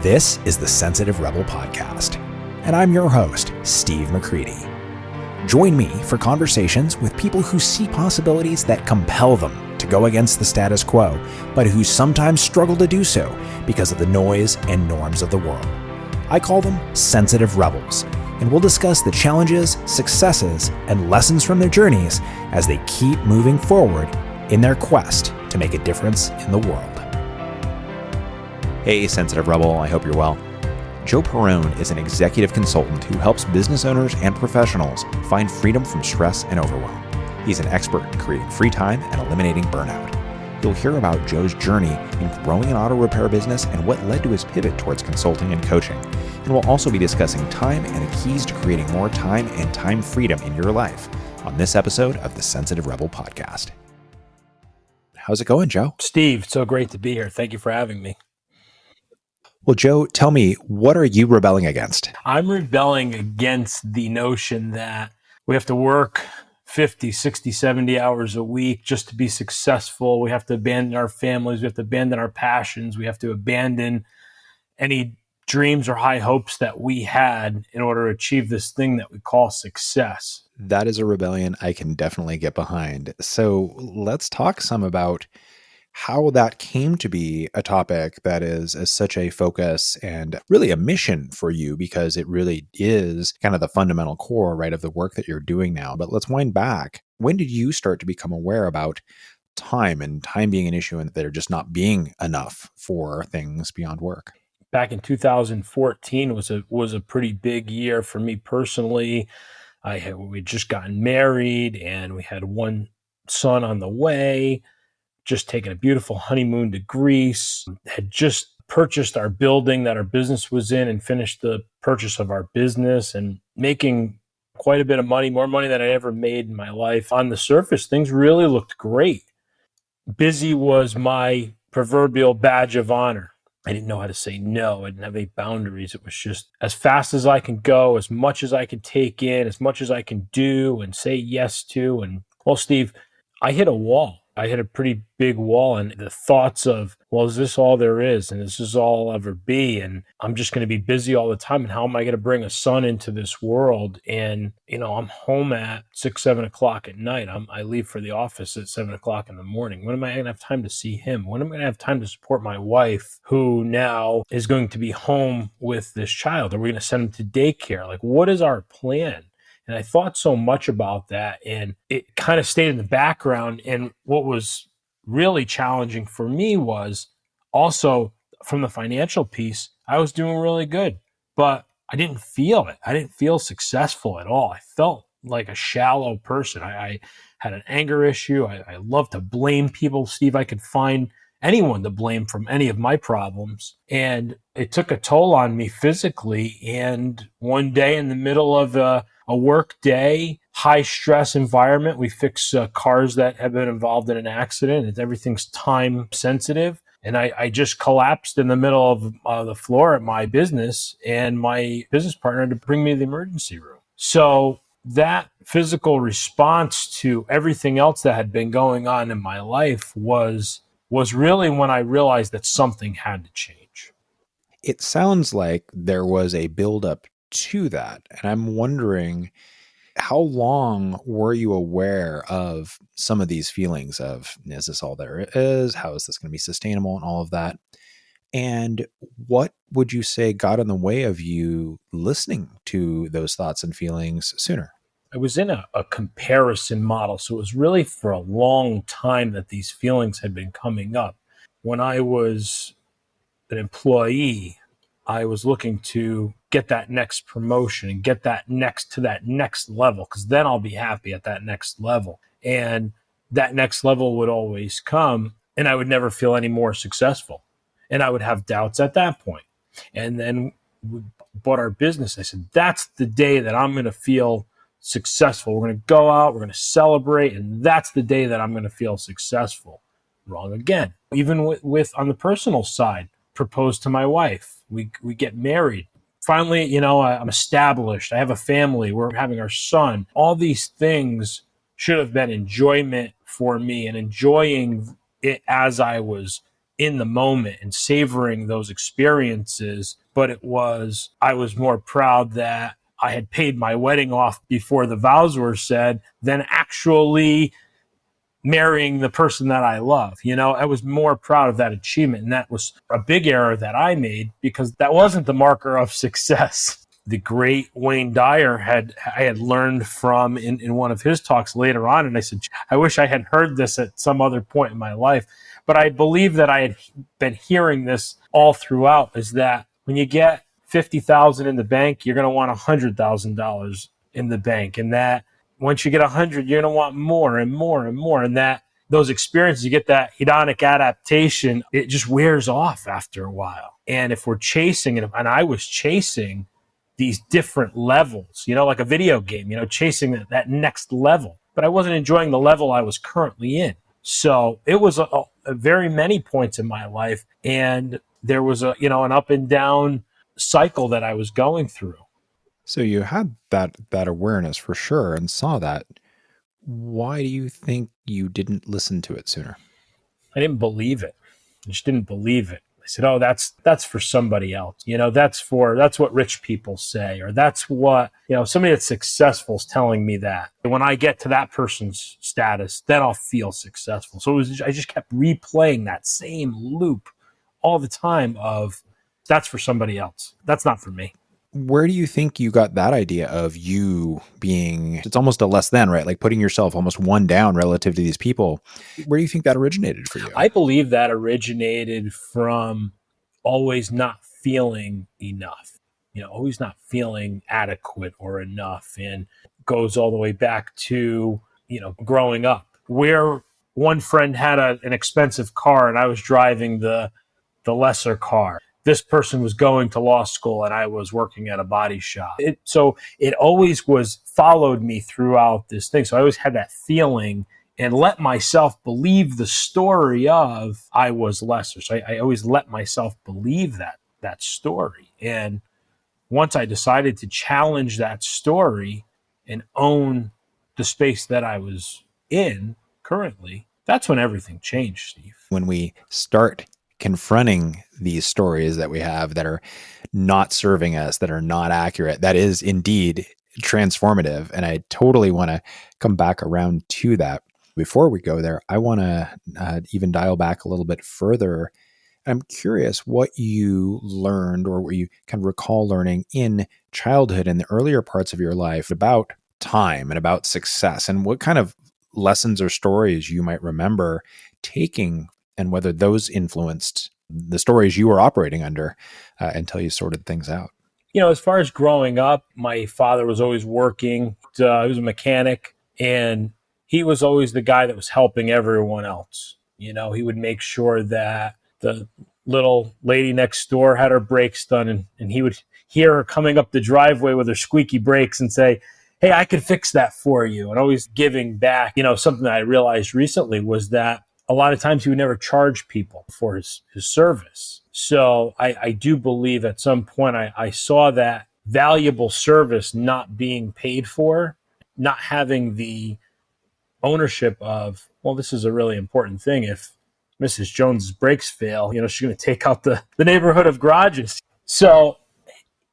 This is the Sensitive Rebel Podcast, and I'm your host, Steve McCready. Join me for conversations with people who see possibilities that compel them to go against the status quo, but who sometimes struggle to do so because of the noise and norms of the world. I call them Sensitive Rebels, and we'll discuss the challenges, successes, and lessons from their journeys as they keep moving forward in their quest to make a difference in the world. Hey, Sensitive Rebel, I hope you're well. Joe Perrone is an executive consultant who helps business owners and professionals find freedom from stress and overwhelm. He's an expert in creating free time and eliminating burnout. You'll hear about Joe's journey in growing an auto repair business and what led to his pivot towards consulting and coaching. And we'll also be discussing time and the keys to creating more time and time freedom in your life on this episode of the Sensitive Rebel Podcast. How's it going, Joe? Steve, so great to be here. Thank you for having me. Well, Joe, tell me, what are you rebelling against? I'm rebelling against the notion that we have to work 50, 60, 70 hours a week just to be successful. We have to abandon our families. We have to abandon our passions. We have to abandon any dreams or high hopes that we had in order to achieve this thing that we call success. That is a rebellion I can definitely get behind. So let's talk some about how that came to be a topic that is such a focus and really a mission for you, because it really is kind of the fundamental core, right, of the work that you're doing now. But let's wind back. When did you start to become aware about time and time being an issue and there just not being enough for things beyond work? Back in 2014 was a pretty big year for me personally. We'd just gotten married and we had one son on the way. Just taken a beautiful honeymoon to Greece, had just purchased our building that our business was in and finished the purchase of our business and making quite a bit of money, more money than I ever made in my life. On the surface, things really looked great. Busy was my proverbial badge of honor. I didn't know how to say no. I didn't have any boundaries. It was just as fast as I can go, as much as I can take in, as much as I can do and say yes to. And well, Steve, I hit a wall. I hit a pretty big wall, and the thoughts of, well, is this all there is? And is this all I'll ever be? And I'm just going to be busy all the time. And how am I going to bring a son into this world? And, I'm home at 6, 7 o'clock at night. I leave for the office at 7 o'clock in the morning. When am I going to have time to see him? When am I going to have time to support my wife, who now is going to be home with this child? Are we going to send him to daycare? Like, what is our plan? And I thought so much about that, and it kind of stayed in the background. And what was really challenging for me was also from the financial piece, I was doing really good, but I didn't feel it. I didn't feel successful at all. I felt like a shallow person. I had an anger issue. I love to blame people. Steve, I could find anyone to blame from any of my problems. And it took a toll on me physically. And one day in the middle of a work day, high stress environment, we fix cars that have been involved in an accident, and everything's time sensitive. And I just collapsed in the middle of the floor at my business, and my business partner had to bring me to the emergency room. So that physical response to everything else that had been going on in my life was really when I realized that something had to change. It sounds like there was a buildup to that. And I'm wondering, how long were you aware of some of these feelings of, is this all there is? How is this going to be sustainable and all of that? And what would you say got in the way of you listening to those thoughts and feelings sooner? I was in a comparison model. So it was really for a long time that these feelings had been coming up. When I was an employee, I was looking to get that next promotion and get that next level, because then I'll be happy at that next level. And that next level would always come, and I would never feel any more successful. And I would have doubts at that point. And then we bought our business. I said, that's the day that I'm going to feel successful. We're going to go out, we're going to celebrate, and that's the day that I'm going to feel successful. Wrong again. Even with on the personal side, proposed to my wife. We get married. Finally, I'm established. I have a family. We're having our son. All these things should have been enjoyment for me, and enjoying it as I was in the moment and savoring those experiences. But I was more proud that I had paid my wedding off before the vows were said than actually marrying the person that I love. I was more proud of that achievement. And that was a big error that I made because that wasn't the marker of success. The great Wayne Dyer I had learned from in one of his talks later on. And I said, I wish I had heard this at some other point in my life. But I believe that I had been hearing this all throughout, is that when you get $50,000 in the bank, you're going to want $100,000 in the bank. And that once you get 100, you're going to want more and more and more. And that those experiences, you get that hedonic adaptation, it just wears off after a while. And if we're chasing it, and I was chasing these different levels, like a video game, chasing that next level, but I wasn't enjoying the level I was currently in. So it was a very many points in my life. And there was an up and down cycle that I was going through. So you had that awareness for sure and saw that. Why do you think you didn't listen to it sooner? I didn't believe it. I just didn't believe it. I said, oh, that's for somebody else. That's what rich people say, or that's what, somebody that's successful is telling me that. And when I get to that person's status, then I'll feel successful. So I just kept replaying that same loop all the time of that's for somebody else. That's not for me. Where do you think you got that idea of you being, it's almost a less than, right? Like putting yourself almost one down relative to these people. Where do you think that originated for you? I believe that originated from always not feeling enough, always not feeling adequate or enough, and goes all the way back to, growing up, where one friend had an expensive car and I was driving the lesser car. This person was going to law school and I was working at a body shop. So it always followed me throughout this thing. So I always had that feeling and let myself believe the story of I was lesser. So I always let myself believe that story. And once I decided to challenge that story and own the space that I was in currently, that's when everything changed, Steve. When we start confronting these stories that we have that are not serving us, that are not accurate, that is indeed transformative. And I totally want to come back around to that. Before we go there, I want to even dial back a little bit further. I'm curious what you learned or what you can recall learning in childhood and the earlier parts of your life about time and about success, and what kind of lessons or stories you might remember taking, and whether those influenced the stories you were operating under until you sorted things out. As far as growing up, my father was always working. He was a mechanic, and he was always the guy that was helping everyone else. He would make sure that the little lady next door had her brakes done, and he would hear her coming up the driveway with her squeaky brakes and say, hey, I could fix that for you. And always giving back. Something that I realized recently was that a lot of times he would never charge people for his service. So I do believe at some point I saw that valuable service not being paid for, not having the ownership of, well, this is a really important thing. If Mrs. Jones's brakes fail, she's going to take out the neighborhood of garages. So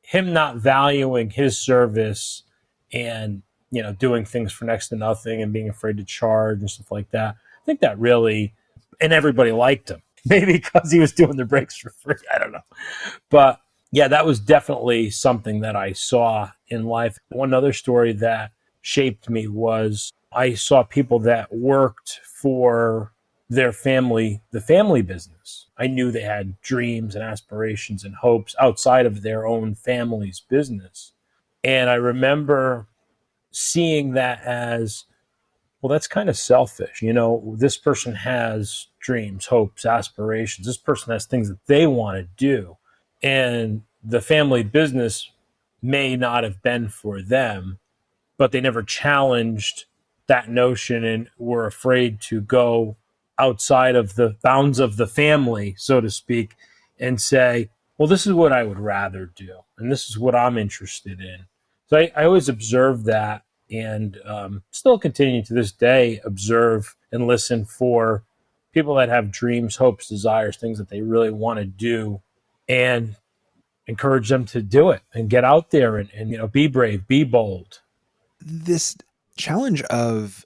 him not valuing his service and, doing things for next to nothing and being afraid to charge and stuff like that, I think that really, and everybody liked him, maybe because he was doing the brakes for free. I don't know. But yeah, that was definitely something that I saw in life. One other story that shaped me was I saw people that worked for their family, the family business. I knew they had dreams and aspirations and hopes outside of their own family's business. And I remember seeing that as, well, that's kind of selfish. This person has dreams, hopes, aspirations. This person has things that they want to do. And the family business may not have been for them, but they never challenged that notion and were afraid to go outside of the bounds of the family, so to speak, and say, well, this is what I would rather do. And this is what I'm interested in. So I always observed that, and still continue to this day, observe and listen for people that have dreams, hopes, desires, things that they really want to do, and encourage them to do it and get out there and be brave, be bold. This challenge of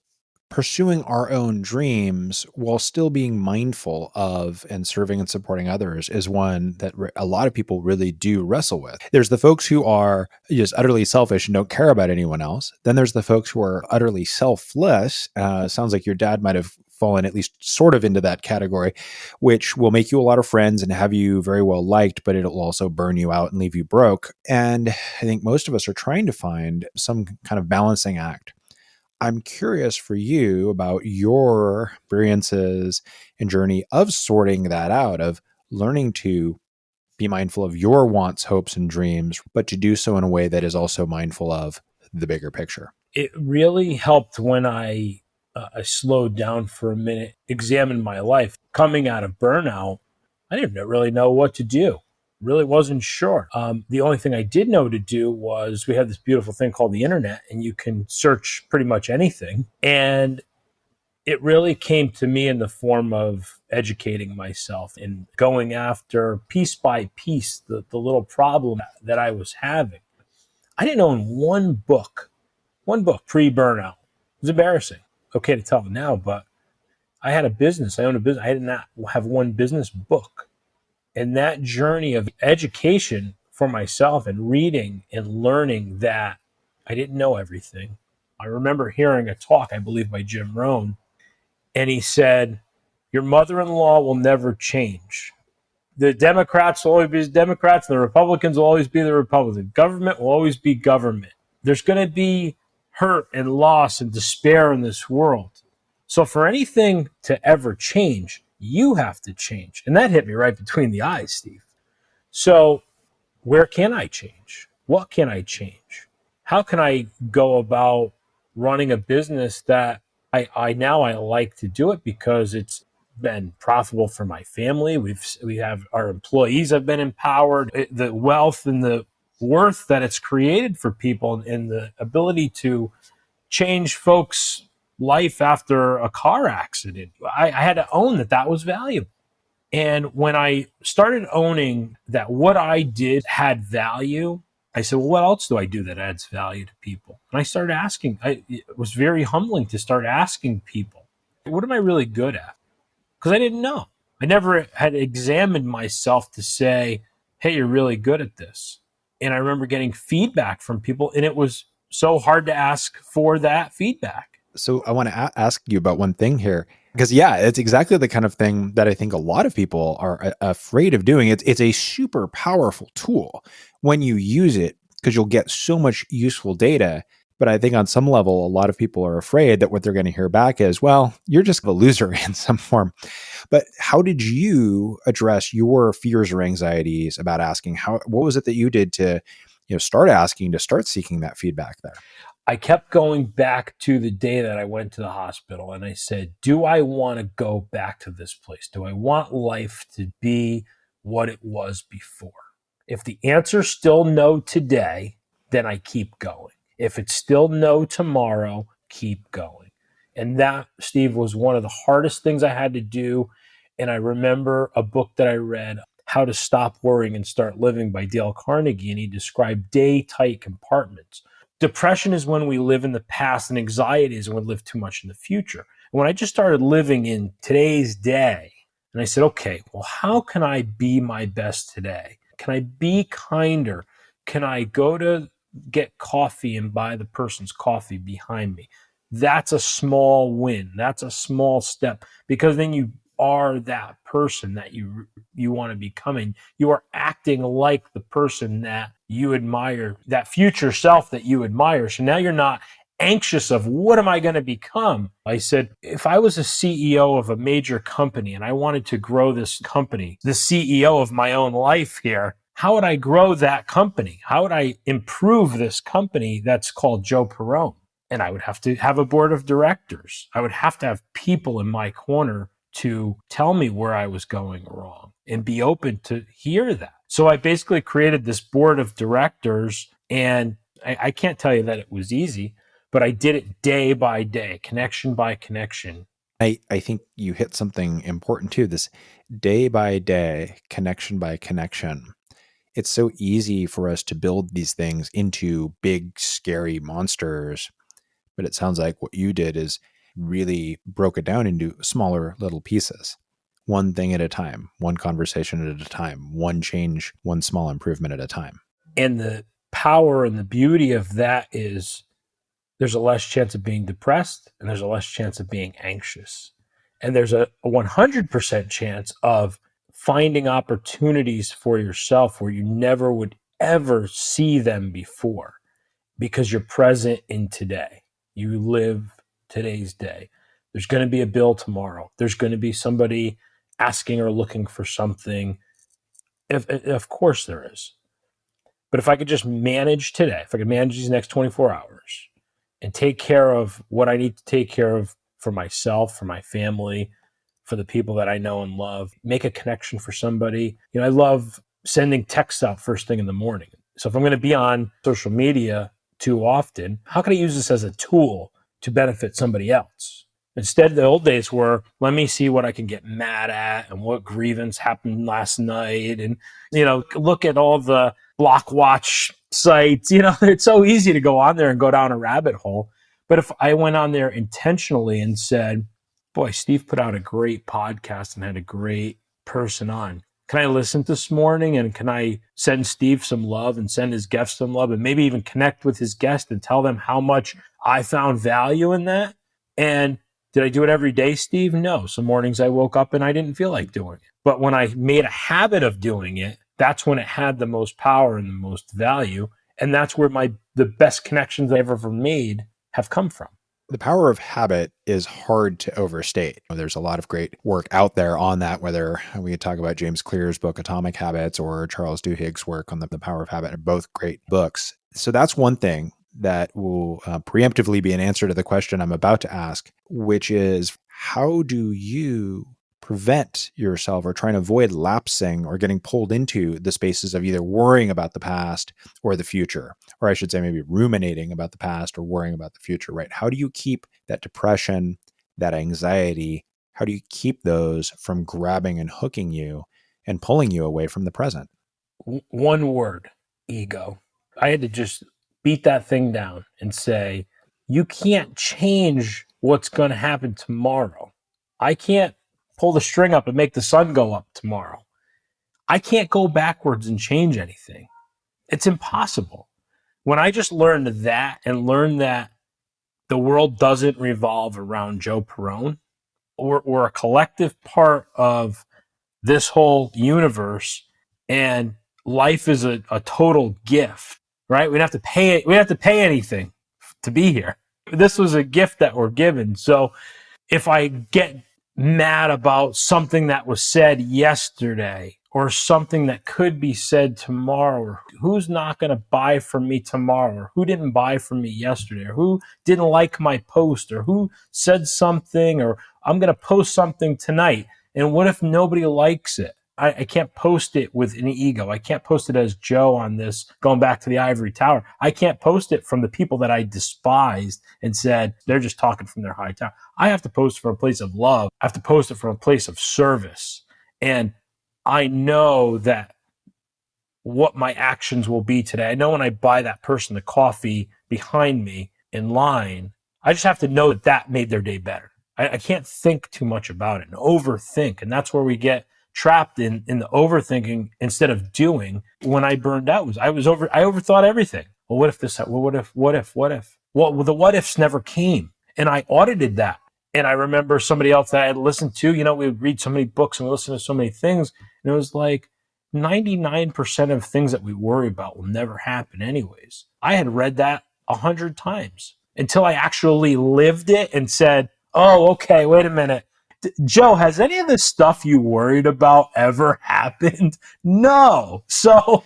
pursuing our own dreams while still being mindful of and serving and supporting others is one that a lot of people really do wrestle with. There's the folks who are just utterly selfish and don't care about anyone else. Then there's the folks who are utterly selfless. Sounds like your dad might have fallen at least sort of into that category, which will make you a lot of friends and have you very well liked, but it'll also burn you out and leave you broke. And I think most of us are trying to find some kind of balancing act. I'm curious for you about your experiences and journey of sorting that out, of learning to be mindful of your wants, hopes, and dreams, but to do so in a way that is also mindful of the bigger picture. It really helped when I slowed down for a minute, examined my life. Coming out of burnout, I didn't really know what to do. Really wasn't sure. The only thing I did know to do was we have this beautiful thing called the internet, and you can search pretty much anything. And it really came to me in the form of educating myself and going after piece by piece the little problem that I was having. I didn't own one book pre-burnout. It was embarrassing. Okay to tell it now, but I had a business. I owned a business. I did not have one business book. And that journey of education for myself and reading and learning that I didn't know everything. I remember hearing a talk, I believe, by Jim Rohn, and he said, your mother-in-law will never change. The Democrats will always be the Democrats, and the Republicans will always be the Republicans. Government will always be government. There's going to be hurt and loss and despair in this world. So for anything to ever change, you have to change. And that hit me right between the eyes, Steve. So where can I change? What can I change? How can I go about running a business that I like to do it because it's been profitable for my family. We have our employees have been empowered. The wealth and the worth that it's created for people and the ability to change folks' life after a car accident. I had to own that was valuable. And when I started owning that what I did had value, I said, well, what else do I do that adds value to people? And I started asking. It was very humbling to start asking people, what am I really good at? Because I didn't know. I never had examined myself to say, hey, you're really good at this. And I remember getting feedback from people, and it was so hard to ask for that feedback. So I want to ask you about one thing here, because it's exactly the kind of thing that I think a lot of people are afraid of doing. It's a super powerful tool when you use it, because you'll get so much useful data. But I think on some level, a lot of people are afraid that what they're going to hear back is, well, you're just a loser in some form. But how did you address your fears or anxieties about asking? What was it that you did to start asking, to start seeking that feedback there? I kept going back to the day that I went to the hospital, and I said, do I want to go back to this place? Do I want life to be what it was before? If the answer's still no today, then I keep going. If it's still no tomorrow, keep going. And that, Steve, was one of the hardest things I had to do. And I remember a book that I read, How to Stop Worrying and Start Living by Dale Carnegie, and he described day-tight compartments. Depression is when we live in the past, and anxiety is when we live too much in the future. And when I just started living in today's day, and I said, okay, well, how can I be my best today? Can I be kinder? Can I go to get coffee and buy the person's coffee behind me? That's a small win. That's a small step, because then you are that person that you want to become. You are acting like the person that you admire, that future self that you admire. So now you're not anxious of what am I going to become? I said, if I was a CEO of a major company and I wanted to grow this company, the CEO of my own life here, how would I grow that company? How would I improve this company that's called Joe Perrone? And I would have to have a board of directors. I would have to have people in my corner to tell me where I was going wrong and be open to hear that. So I basically created this board of directors, and I can't tell you that it was easy, but I did it day by day, connection by connection. I think you hit something important too, this day by day, connection by connection. It's so easy for us to build these things into big, scary monsters. But it sounds like what you did is really broke it down into smaller little pieces. One thing at a time, one conversation at a time, one change, one small improvement at a time. And the power and the beauty of that is there's a less chance of being depressed and there's a less chance of being anxious. And there's a 100% chance of finding opportunities for yourself where you never would ever see them before because you're present in today. You live today's day. There's going to be a bill tomorrow. There's going to be somebody asking or looking for something. Of course there is. But if I could just manage today, if I could manage these next 24 hours and take care of what I need to take care of for myself, for my family, for the people that I know and love, make a connection for somebody. I love sending texts out first thing in the morning. So if I'm going to be on social media too often, how can I use this as a tool to benefit somebody else? Instead, the old days were, let me see what I can get mad at and what grievance happened last night. And, look at all the block watch sites. It's so easy to go on there and go down a rabbit hole. But if I went on there intentionally and said, boy, Steve put out a great podcast and had a great person on. Can I listen this morning and can I send Steve some love and send his guest some love and maybe even connect with his guest and tell them how much I found value in that? And did I do it every day, Steve? No. Some mornings I woke up and I didn't feel like doing it. But when I made a habit of doing it, that's when it had the most power and the most value. And that's where the best connections I ever made have come from. The power of habit is hard to overstate. There's a lot of great work out there on that, whether we could talk about James Clear's book, Atomic Habits, or Charles Duhigg's work on the power of habit, are both great books. So that's one thing that will preemptively be an answer to the question I'm about to ask, which is, how do you prevent yourself or try and avoid lapsing or getting pulled into the spaces of either worrying about the past or the future, or I should say maybe ruminating about the past or worrying about the future, right? How do you keep that depression, that anxiety, how do you keep those from grabbing and hooking you and pulling you away from the present? One word: ego. I had to just beat that thing down and say, you can't change what's going to happen tomorrow. I can't pull the string up and make the sun go up tomorrow. I can't go backwards and change anything. It's impossible. When I just learned that and learned that the world doesn't revolve around Joe Perrone, we're a collective part of this whole universe, and life is a total gift, right? We don't have to pay it. We don't have to pay anything to be here. This was a gift that we're given. So if I get mad about something that was said yesterday or something that could be said tomorrow, or who's not going to buy from me tomorrow, or who didn't buy from me yesterday, or who didn't like my post, or who said something, or I'm going to post something tonight. And what if nobody likes it? I can't post it with an ego. I can't post it as Joe on this, going back to the ivory tower. I can't post it from the people that I despised and said, they're just talking from their high tower. I have to post from a place of love. I have to post it from a place of service. And I know that what my actions will be today. I know when I buy that person the coffee behind me in line, I just have to know that that made their day better. I can't think too much about it and overthink. And that's where we get trapped in the overthinking instead of doing. When I burned out, I overthought everything. Well, what if this? Well, what if? Well, the what ifs never came. And I audited that. And I remember somebody else that I had listened to, we would read so many books and listen to so many things. And it was like 99% of things that we worry about will never happen anyways. I had read that 100 times until I actually lived it and said, oh, okay, wait a minute. Joe, has any of this stuff you worried about ever happened? No. So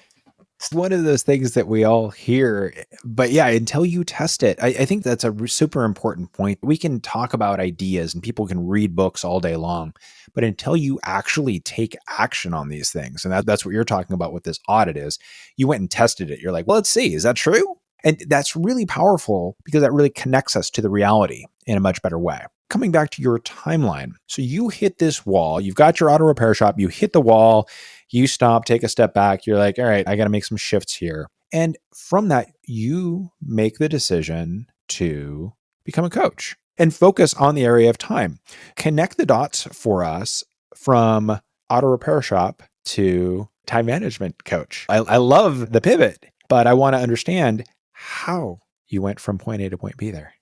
it's one of those things that we all hear, but yeah, until you test it, I think that's a super important point. We can talk about ideas and people can read books all day long, but until you actually take action on these things, and that's what you're talking about with this audit is, you went and tested it. You're like, well, let's see, is that true? And that's really powerful because that really connects us to the reality in a much better way. coming back to your timeline. So you hit this wall, you've got your auto repair shop, you hit the wall, you stop, take a step back. You're like, all right, I got to make some shifts here. And from that, you make the decision to become a coach and focus on the area of time. Connect the dots for us from auto repair shop to time management coach. I love the pivot, but I want to understand how you went from point A to point B there.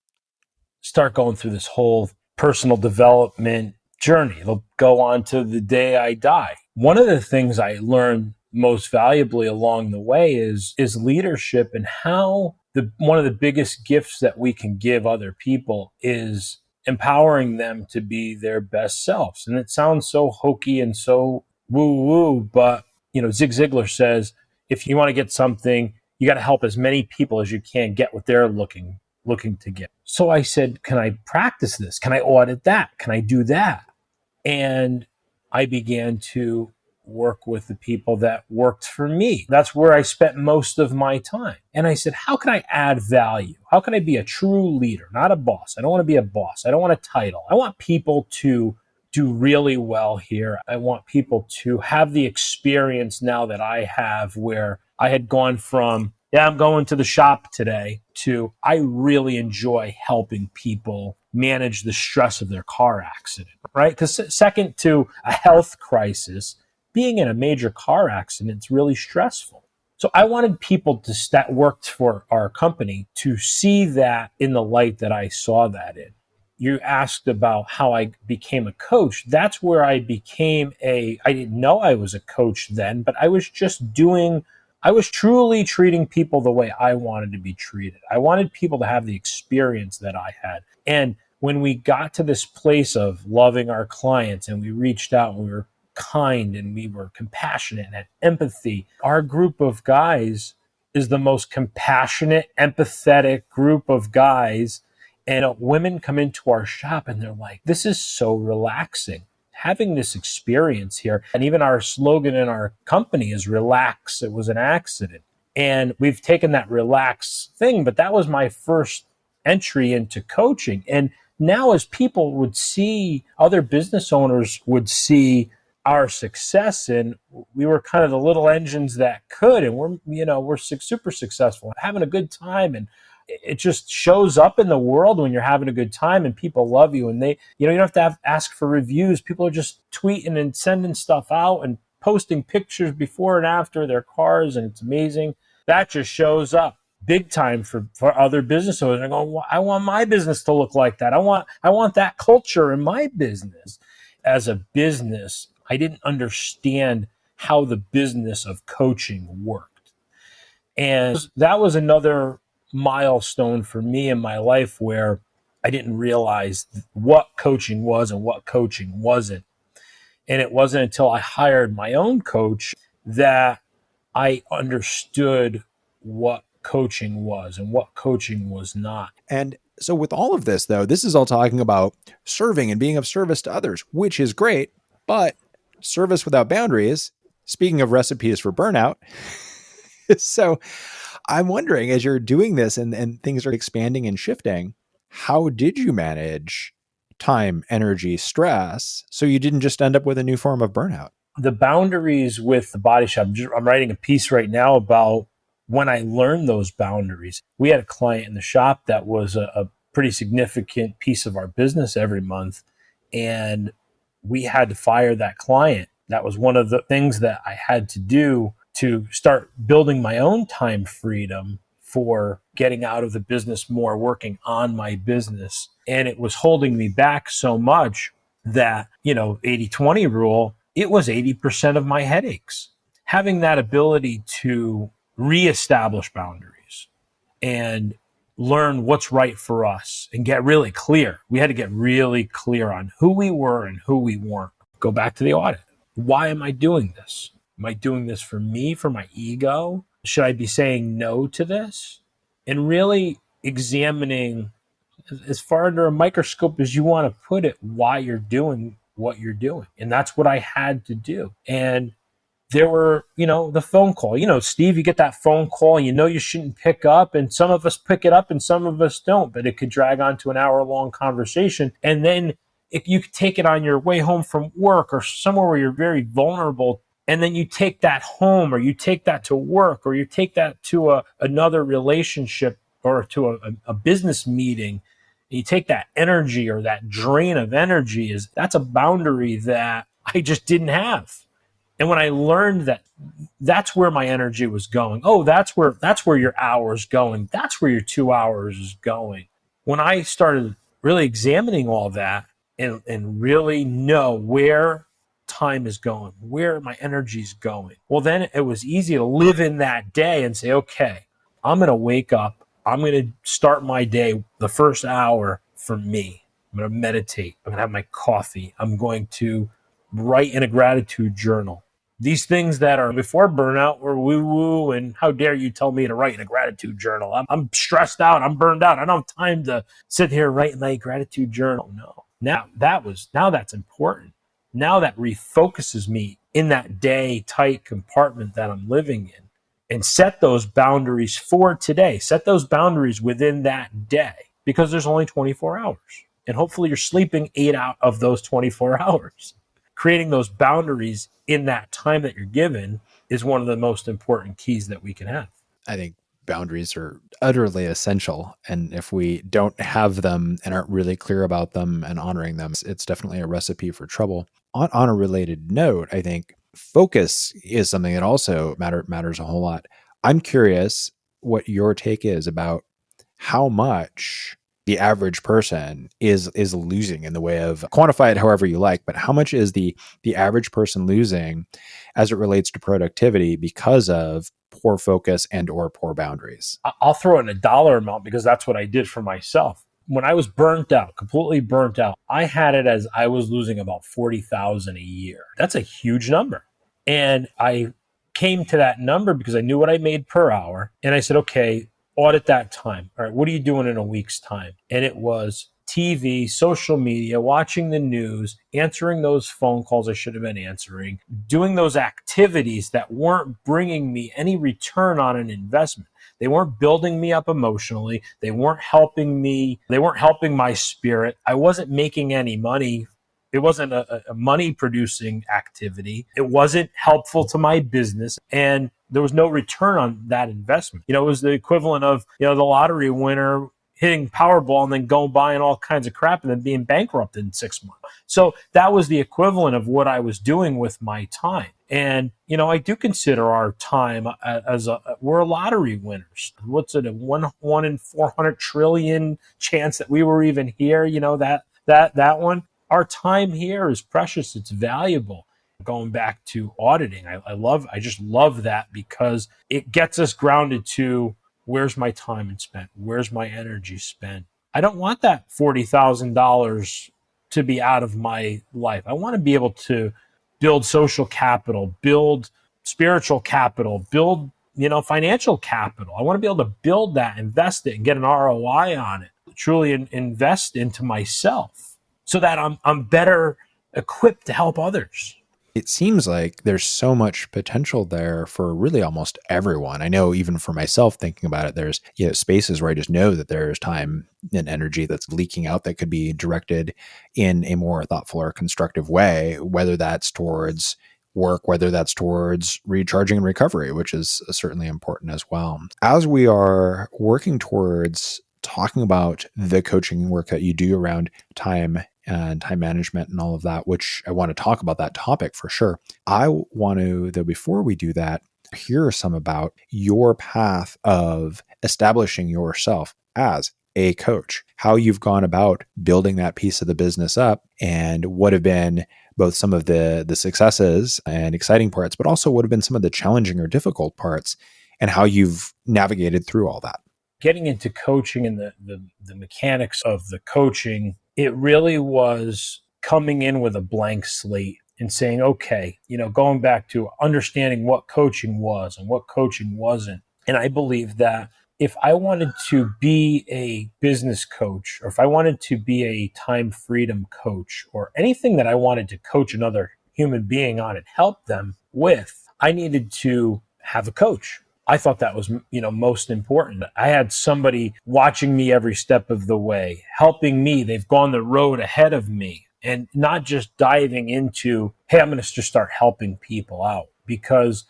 Start going through this whole personal development journey. It'll go on to the day I die. One of the things I learned most valuably along the way is leadership, and how one of the biggest gifts that we can give other people is empowering them to be their best selves. And it sounds so hokey and so woo-woo, but Zig Ziglar says, if you want to get something, you got to help as many people as you can get what they're looking to get. So I said, can I practice this? Can I audit that? Can I do that? And I began to work with the people that worked for me. That's where I spent most of my time. And I said, how can I add value? How can I be a true leader, not a boss? I don't want to be a boss. I don't want a title. I want people to do really well here. I want people to have the experience now that I have, where I had gone from, I'm going to the shop today, to I really enjoy helping people manage the stress of their car accident, right? Because second to a health crisis, being in a major car accident is really stressful. So I wanted people that worked for our company to see that in the light that I saw that in. You asked about how I became a coach. That's where I became I didn't know I was a coach then, but I was truly treating people the way I wanted to be treated. I wanted people to have the experience that I had. And when we got to this place of loving our clients, and we reached out and we were kind and we were compassionate and had empathy, our group of guys is the most compassionate, empathetic group of guys. And women come into our shop and they're like, this is so relaxing, having this experience here. And even our slogan in our company is relax. It was an accident. And we've taken that relax thing, but that was my first entry into coaching. And now as people would see, other business owners would see our success, and we were kind of the little engines that could, and we're super successful, having a good time. And it just shows up in the world when you're having a good time and people love you, and you don't have to ask for reviews. People are just tweeting and sending stuff out and posting pictures before and after their cars, and it's amazing. That just shows up big time for other business owners. I go, I want my business to look like that. I want that culture in my business. As a business, I didn't understand how the business of coaching worked. And that was another milestone for me in my life, where I didn't realize what coaching was and what coaching wasn't. And it wasn't until I hired my own coach that I understood what coaching was and what coaching was not. And so with all of this, though, this is all talking about serving and being of service to others, which is great, but service without boundaries, speaking of recipes for burnout. So I'm wondering, as you're doing this and things are expanding and shifting, how did you manage time, energy, stress, so you didn't just end up with a new form of burnout? The boundaries with the body shop, I'm writing a piece right now about when I learned those boundaries. We had a client in the shop that was a pretty significant piece of our business every month, and we had to fire that client. That was one of the things that I had to do to start building my own time freedom for getting out of the business more, working on my business. And it was holding me back so much that, 80-20 rule, it was 80% of my headaches. Having that ability to reestablish boundaries and learn what's right for us and get really clear. We had to get really clear on who we were and who we weren't. Go back to the audit. Why am I doing this? Am I doing this for me, for my ego? Should I be saying no to this? And really examining, as far under a microscope as you want to put it, why you're doing what you're doing. And that's what I had to do. And there were, the phone call. Steve, you get that phone call, you shouldn't pick up, and some of us pick it up and some of us don't, but it could drag on to an hour-long conversation. And then if you could take it on your way home from work or somewhere where you're very vulnerable, and then you take that home, or you take that to work, or you take that to another relationship, or to a business meeting, you take that energy, or that drain of energy, that's a boundary that I just didn't have. And when I learned that that's where my energy was going, that's where your hour's going, that's where your 2 hours is going. When I started really examining all that and really know where time is going, where my energy is going, well, then it was easy to live in that day and say, okay, I'm going to wake up. I'm going to start my day, the first hour for me. I'm going to meditate. I'm going to have my coffee. I'm going to write in a gratitude journal. These things that are before burnout were woo-woo, and how dare you tell me to write in a gratitude journal? I'm stressed out. I'm burned out. I don't have time to sit here and write in my gratitude journal. No. Now that's important. Now that refocuses me in that day tight compartment that I'm living in, and set those boundaries for today. Set those boundaries within that day, because there's only 24 hours. And hopefully you're sleeping 8 out of those 24 hours. Creating those boundaries in that time that you're given is one of the most important keys that we can have. I think boundaries are utterly essential. And if we don't have them and aren't really clear about them and honoring them, it's definitely a recipe for trouble. On a related note, I think focus is something that also matters a whole lot. I'm curious what your take is about how much the average person is losing in the way of, quantify it however you like, but how much is the average person losing as it relates to productivity because of poor focus and or poor boundaries? I'll throw in a dollar amount because that's what I did for myself. When I was burnt out, completely burnt out, I had it as I was losing about $40,000 a year. That's a huge number. And I came to that number because I knew what I made per hour. And I said, okay, audit that time. All right, what are you doing in a week's time? And it was TV, social media, watching the news, answering those phone calls I should have been answering, doing those activities that weren't bringing me any return on an investment. They weren't building me up emotionally. They weren't helping me. They weren't helping my spirit. I wasn't making any money. It wasn't a money producing activity. It wasn't helpful to my business. And there was no return on that investment. It was the equivalent of, the lottery winner hitting Powerball and then going buying all kinds of crap and then being bankrupt in 6 months. So that was the equivalent of what I was doing with my time. And, I do consider our time as we're lottery winners. What's it, a one in 400 trillion chance that we were even here? That one. Our time here is precious. It's valuable. Going back to auditing, I just love that because it gets us grounded to where's my time spent? Where's my energy spent? I don't want that $40,000 to be out of my life. I want to be able to build social capital, build spiritual capital, build, financial capital. I want to be able to build that, invest it, and get an ROI on it. Truly invest into myself, so that I'm better equipped to help others. It seems like there's so much potential there for really almost everyone. I know even for myself, thinking about it, there's spaces where I just know that there's time and energy that's leaking out that could be directed in a more thoughtful or constructive way, whether that's towards work, whether that's towards recharging and recovery, which is certainly important as well. As we are working towards talking about the coaching work that you do around time and time management and all of that, which I want to talk about that topic for sure. I want to, though, before we do that, hear some about your path of establishing yourself as a coach, how you've gone about building that piece of the business up, and what have been both some of the successes and exciting parts, but also what have been some of the challenging or difficult parts, and how you've navigated through all that. Getting into coaching and the mechanics of the coaching, it really was coming in with a blank slate and saying, okay, going back to understanding what coaching was and what coaching wasn't. And I believe that if I wanted to be a business coach, or if I wanted to be a time freedom coach, or anything that I wanted to coach another human being on and help them with, I needed to have a coach. I thought that was, most important. I had somebody watching me every step of the way, helping me. They've gone the road ahead of me, and not just diving into, hey, I'm going to just start helping people out, because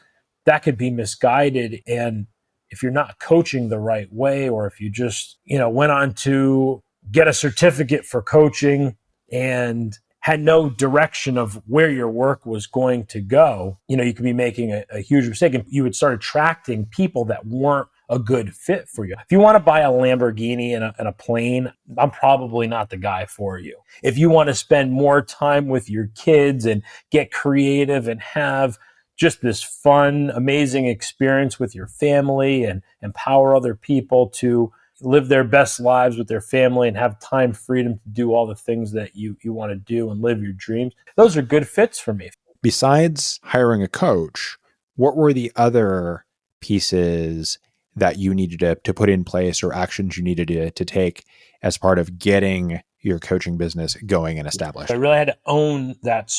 that could be misguided. And if you're not coaching the right way, or if you just, went on to get a certificate for coaching and had no direction of where your work was going to go, you could be making a huge mistake, and you would start attracting people that weren't a good fit for you. If you want to buy a Lamborghini and a plane, I'm probably not the guy for you. If you want to spend more time with your kids and get creative and have just this fun, amazing experience with your family and empower other people to live their best lives with their family and have time freedom to do all the things that you want to do and live your dreams, those are good fits for me. Besides hiring a coach, what were the other pieces that you needed to put in place, or actions you needed to take as part of getting your coaching business going and established? I really had to own that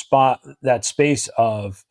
space of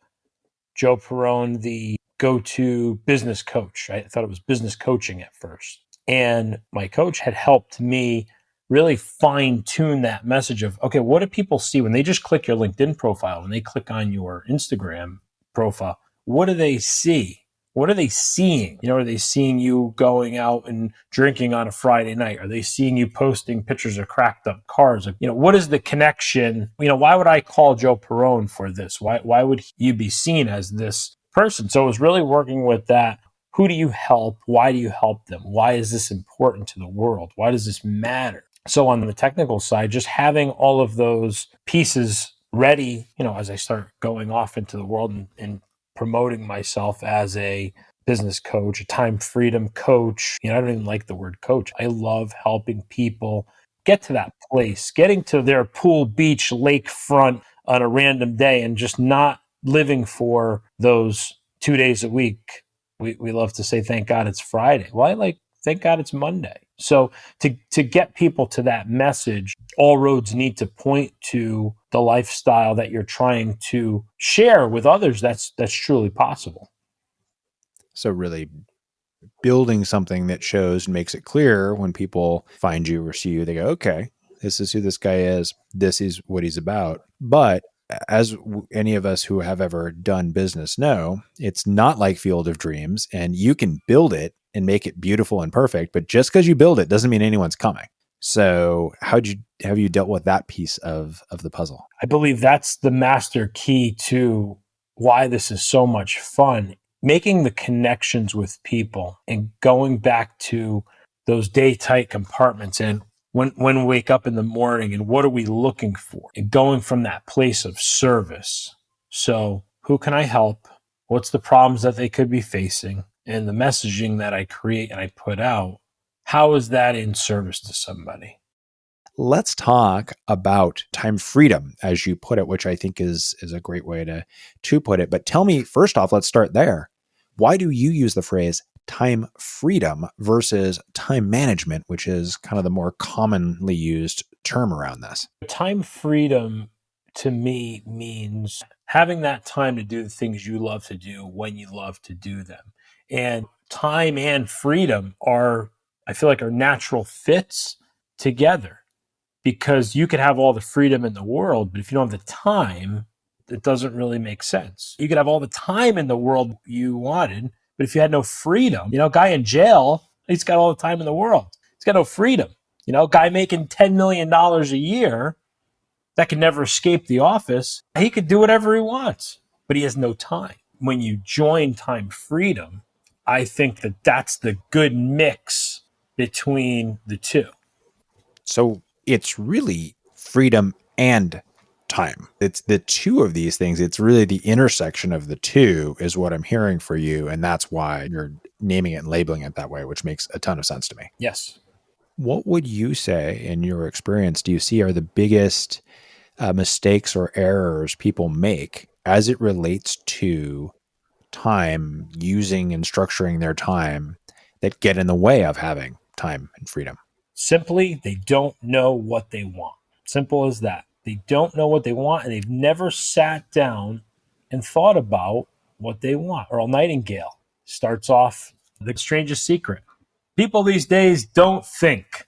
Joe Perrone, the go-to business coach. I thought it was business coaching at first. And my coach had helped me really fine tune that message of, okay, what do people see when they just click your LinkedIn profile, when they click on your Instagram profile? What do they see? What are they seeing? Are they seeing you going out and drinking on a Friday night? Are they seeing you posting pictures of cracked up cars? What is the connection? Why would I call Joe Perrone for this? Why would you be seen as this person? So it was really working with that. Who do you help? Why do you help them? Why is this important to the world? Why does this matter? So on the technical side, just having all of those pieces ready, as I start going off into the world and promoting myself as a business coach, a time freedom coach. I don't even like the word coach. I love helping people get to that place, getting to their pool, beach, lakefront on a random day, and just not living for those 2 days a week. We love to say, thank God it's Friday. Well, thank God it's Monday. So to get people to that message, all roads need to point to the lifestyle that you're trying to share with others. That's truly possible. So really building something that shows and makes it clear when people find you or see you, they go, okay, this is who this guy is. This is what he's about. But as any of us who have ever done business know, it's not like Field of Dreams, and you can build it and make it beautiful and perfect, but just because you build it doesn't mean anyone's coming. So have you dealt with that piece of the puzzle? I believe that's the master key to why this is so much fun. Making the connections with people and going back to those day tight compartments, and when we wake up in the morning and what are we looking for, and going from that place of service. So who can I help? What's the problems that they could be facing? And the messaging that I create and I put out, how is that in service to somebody? Let's talk about time freedom, as you put it, which I think is a great way to put it. But tell me, first off, let's start there. Why do you use the phrase time freedom versus time management, which is kind of the more commonly used term around this? Time freedom to me means having that time to do the things you love to do when you love to do them. And time and freedom I feel like, are natural fits together, because you could have all the freedom in the world, but if you don't have the time, it doesn't really make sense. You could have all the time in the world you wanted, but if you had no freedom, guy in jail, he's got all the time in the world. He's got no freedom. Guy making $10 million a year that can never escape the office, he could do whatever he wants, but he has no time. When you join time freedom, I think that that's the good mix between the two. So it's really freedom and time. It's the two of these things. It's really the intersection of the two is what I'm hearing for you. And that's why you're naming it and labeling it that way, which makes a ton of sense to me. Yes. What would you say, in your experience, do you see are the biggest mistakes or errors people make as it relates to time, using and structuring their time, that get in the way of having time and freedom? Simply, they don't know what they want. Simple as that. They don't know what they want, and they've never sat down and thought about what they want. Earl Nightingale starts off The Strangest Secret. People these days don't think.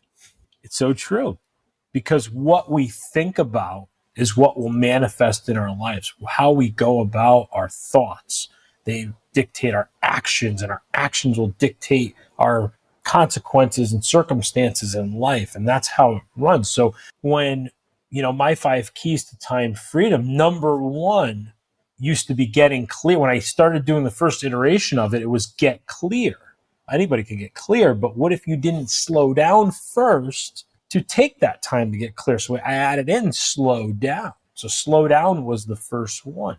It's so true, because what we think about is what will manifest in our lives. How we go about our thoughts, they dictate our actions, and our actions will dictate our consequences and circumstances in life. And that's how it runs. So when, my 5 keys to time freedom, number 1 used to be getting clear. When I started doing the first iteration of it, it was get clear. Anybody can get clear, but what if you didn't slow down first to take that time to get clear? So I added in slow down. So slow down was the first one.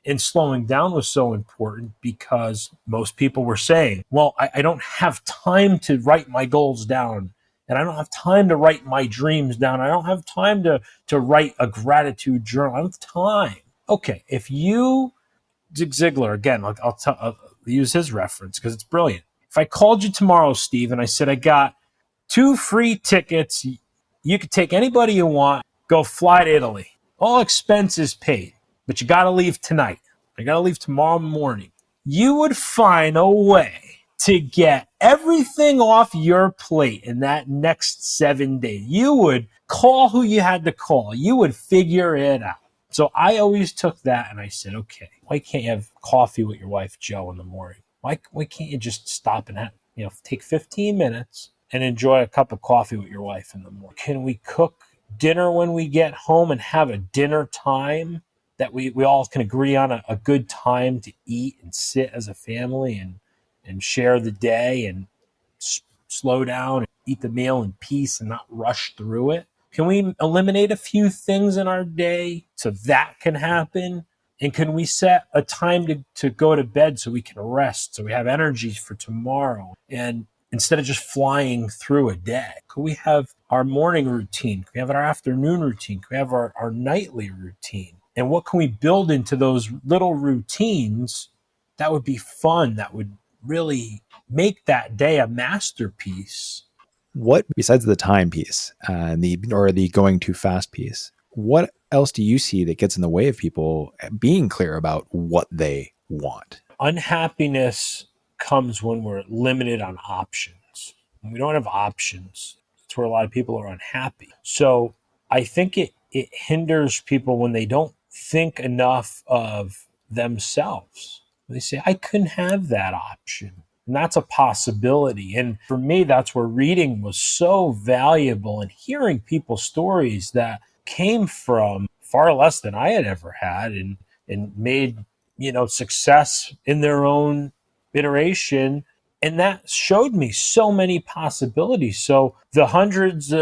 And slowing down was so important because most people were saying, well, I don't have time to write my goals down. And I don't have time to write my dreams down. I don't have time to write a gratitude journal. I don't have time. Okay, if you, Zig Ziglar, again, I'll use his reference because it's brilliant. If I called you tomorrow, Steve, and I said, I got 2 free tickets, you could take anybody you want, go fly to Italy. All expenses paid, but you got to leave tonight. You got to leave tomorrow morning. You would find a way to get everything off your plate in that next 7 days. You would call who you had to call. You would figure it out. So I always took that and I said, okay, why can't you have coffee with your wife, Jo, in the morning? Why can't you just stop and take 15 minutes and enjoy a cup of coffee with your wife in the morning? Can we cook dinner when we get home and have a dinner time that we all can agree on a good time to eat and sit as a family and share the day and slow down and eat the meal in peace and not rush through it? Can we eliminate a few things in our day so that can happen? And can we set a time to go to bed so we can rest, so we have energy for tomorrow? And instead of just flying through a day, could we have our morning routine? Could we have our afternoon routine? Could we have our nightly routine? And what can we build into those little routines that would be fun, that would really make that day a masterpiece? What, besides the time piece or the going too fast piece, what else do you see that gets in the way of people being clear about what they want? Unhappiness comes when we're limited on options. When we don't have options, that's where a lot of people are unhappy. So I think it hinders people when they don't think enough of themselves. They say, I couldn't have that option. And that's a possibility. And for me, that's where reading was so valuable, and hearing people's stories that came from far less than I had ever had and made, success in their own iteration. And that showed me so many possibilities. So the hundreds,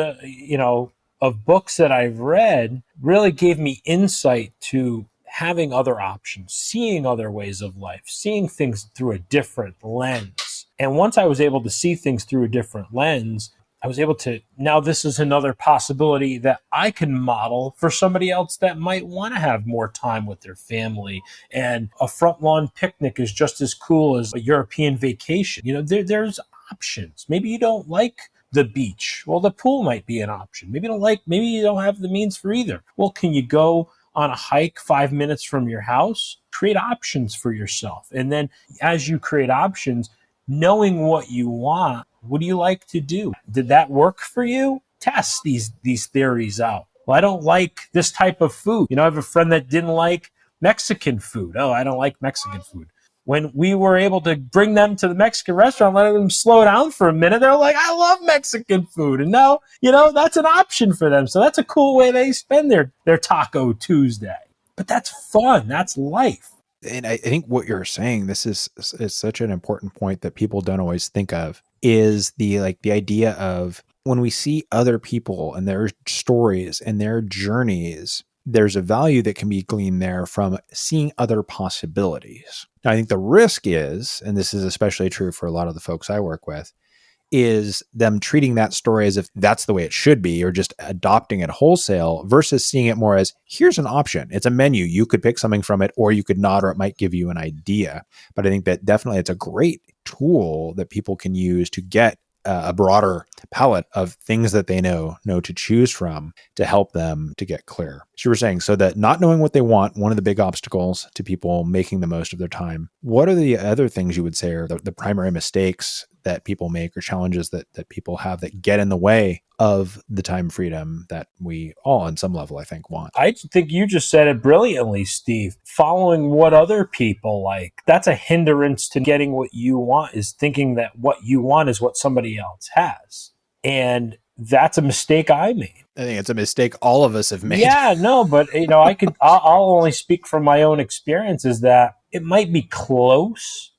of books that I've read really gave me insight to having other options, seeing other ways of life, seeing things through a different lens. And once I was able to see things through a different lens, I was able to, now this is another possibility that I can model for somebody else that might want to have more time with their family. And a front lawn picnic is just as cool as a European vacation. There's options. Maybe you don't like the beach. Well, the pool might be an option. Maybe you don't have the means for either. Well, can you go on a hike 5 minutes from your house? Create options for yourself. And then as you create options, knowing what you want, what do you like to do? Did that work for you? Test these theories out. Well, I don't like this type of food. I have a friend that didn't like Mexican food. Oh, I don't like Mexican food. When we were able to bring them to the Mexican restaurant, let them slow down for a minute, they're like, I love Mexican food. And now, that's an option for them. So that's a cool way they spend their Taco Tuesday. But that's fun. That's life. And I think what you're saying, this is such an important point that people don't always think of, is the idea of when we see other people and their stories and their journeys, there's a value that can be gleaned there from seeing other possibilities. Now, I think the risk is, and this is especially true for a lot of the folks I work with, is them treating that story as if that's the way it should be, or just adopting it wholesale, versus seeing it more as, here's an option. It's a menu. You could pick something from it, or you could not, or it might give you an idea. But I think that definitely it's a great tool that people can use to get a broader palette of things that they know to choose from to help them to get clear. So you were saying, so that not knowing what they want, one of the big obstacles to people making the most of their time. What are the other things you would say are the primary mistakes that people make or challenges that people have that get in the way of the time freedom that we all on some level, I think, want? I think you just said it brilliantly, Steve. Following what other people like, that's a hindrance to getting what you want, is thinking that what you want is what somebody else has. And that's a mistake I made. I think it's a mistake all of us have made. Yeah, no, but I'll only speak from my own experiences that it might be close,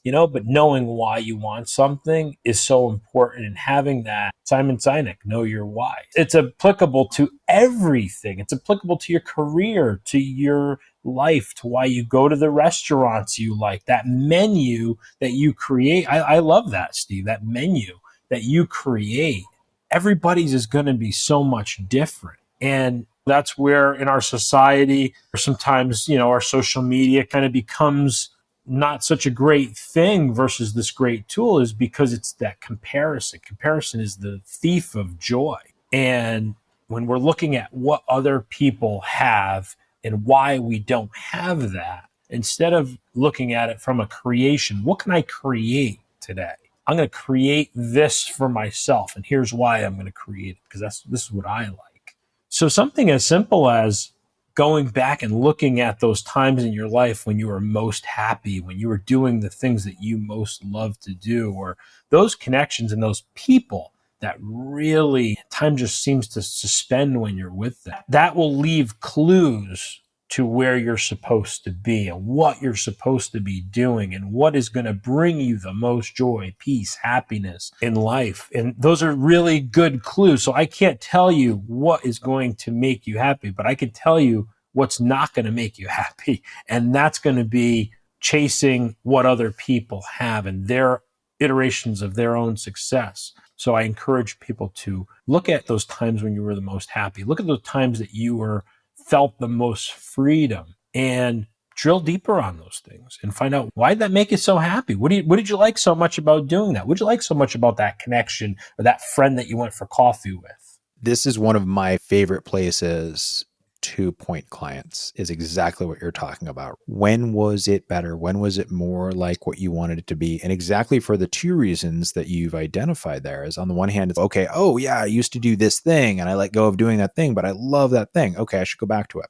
but knowing why you want something is so important, and having that Simon Sinek, know your why. It's applicable to everything. It's applicable to your career, to your life, to why you go to the restaurants you like, that menu that you create. I love that, Steve, that menu that you create. Everybody's is going to be so much different. And that's where in our society, sometimes, our social media kind of becomes not such a great thing versus this great tool, is because it's that comparison. Comparison is the thief of joy. And when we're looking at what other people have and why we don't have that, instead of looking at it from a creation, what can I create today? I'm going to create this for myself. And here's why I'm going to create it, because this is what I like. So something as simple as going back and looking at those times in your life when you were most happy, when you were doing the things that you most love to do, or those connections and those people that really time just seems to suspend when you're with them. That will leave clues to where you're supposed to be and what you're supposed to be doing and what is going to bring you the most joy, peace, happiness in life. And those are really good clues. So I can't tell you what is going to make you happy, but I can tell you what's not going to make you happy. And that's going to be chasing what other people have and their iterations of their own success. So I encourage people to look at those times when you were the most happy. Look at those times that you felt the most freedom, and drill deeper on those things and find out, why did that make you so happy? What did you like so much about doing that? What did you like so much about that connection or that friend that you went for coffee with? This is one of my favorite places to point clients, is exactly what you're talking about. When was it better? When was it more like what you wanted it to be? And exactly for the two reasons that you've identified there is, on the one hand, it's okay, oh yeah, I used to do this thing and I let go of doing that thing, but I love that thing. Okay, I should go back to it.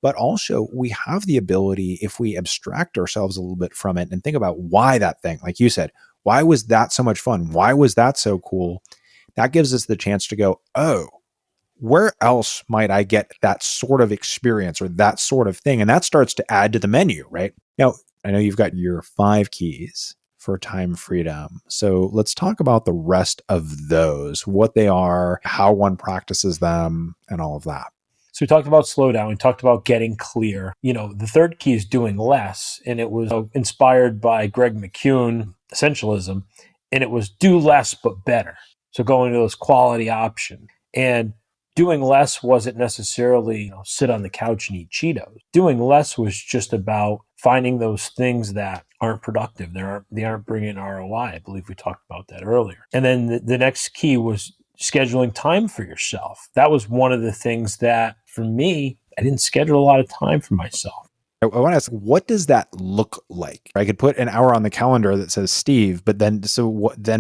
But also we have the ability, if we abstract ourselves a little bit from it and think about why that thing, like you said, why was that so much fun? Why was that so cool? That gives us the chance to go, oh, where else might I get that sort of experience or that sort of thing? And that starts to add to the menu, right? Now, I know you've got your 5 keys for time freedom. So let's talk about the rest of those, what they are, how one practices them, and all of that. So we talked about slow down. We talked about getting clear. The third key is doing less. And it was inspired by Greg McKeown, Essentialism. And it was do less, but better. So going to those quality options. And doing less wasn't necessarily sit on the couch and eat Cheetos. Doing less was just about finding those things that aren't productive. They aren't bringing ROI. I believe we talked about that earlier. And then the next key was scheduling time for yourself. That was one of the things that, for me, I didn't schedule a lot of time for myself. I want to ask, what does that look like? I could put an hour on the calendar that says Steve, but then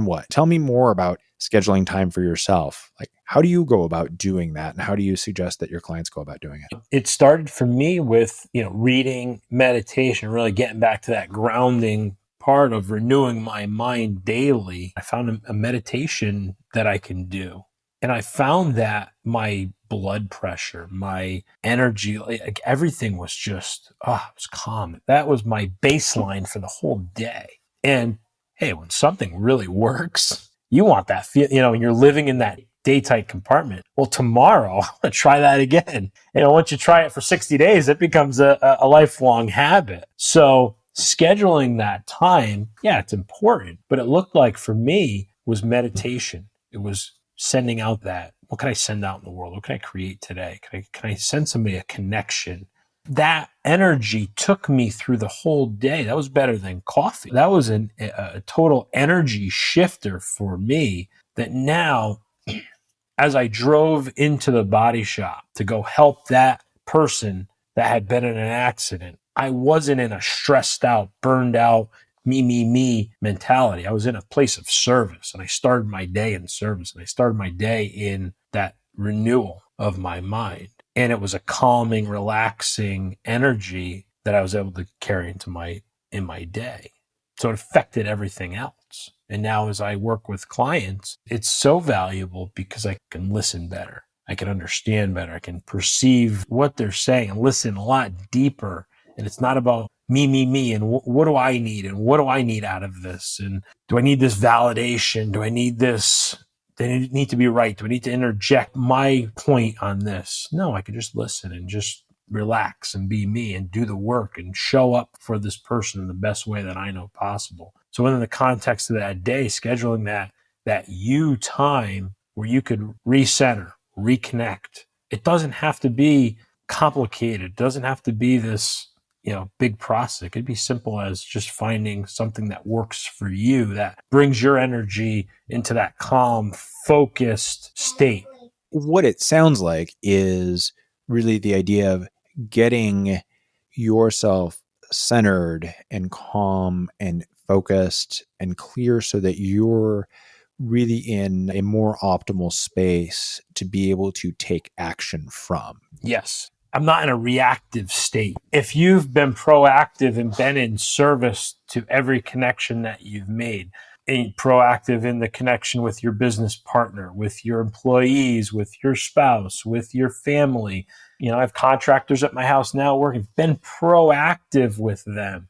what? Tell me more about scheduling time for yourself. Like, how do you go about doing that? And how do you suggest that your clients go about doing it? It started for me with, reading, meditation, really getting back to that grounding part of renewing my mind daily. I found a meditation that I can do. And I found that my blood pressure, my energy, like everything was just, it was calm. That was my baseline for the whole day. And hey, when something really works, you want that feel, and you're living in that day-tight compartment. Well, tomorrow, I want to try that again. Once you try it for 60 days, it becomes a lifelong habit. So scheduling that time, yeah, it's important. But it looked like for me was meditation. It was sending out that, what can I send out in the world? What can I create today? Can I send somebody a connection that energy took me through the whole day. That was better than coffee. That was a total energy shifter for me that now, as I drove into the body shop to go help that person that had been in an accident, I wasn't in a stressed out, burned out, me mentality. I was in a place of service, and I started my day in service, and I started my day in that renewal of my mind. And it was a calming, relaxing energy that I was able to carry in my day. So it affected everything else. And now as I work with clients, it's so valuable because I can listen better. I can understand better. I can perceive what they're saying and listen a lot deeper. And it's not about me, and what do I need? And what do I need out of this? And do I need this validation? Do I need this? They need to be right. Do I need to interject my point on this? No, I can just listen and just relax and be me and do the work and show up for this person in the best way that I know possible. So within the context of that day, scheduling that you time where you could recenter, reconnect. It doesn't have to be complicated. It doesn't have to be this, big process. It could be simple as just finding something that works for you, that brings your energy into that calm, focused state. What it sounds like is really the idea of getting yourself centered and calm and focused and clear so that you're really in a more optimal space to be able to take action from. Yes. I'm not in a reactive state. If you've been proactive and been in service to every connection that you've made, and proactive in the connection with your business partner, with your employees, with your spouse, with your family. I have contractors at my house now working, been proactive with them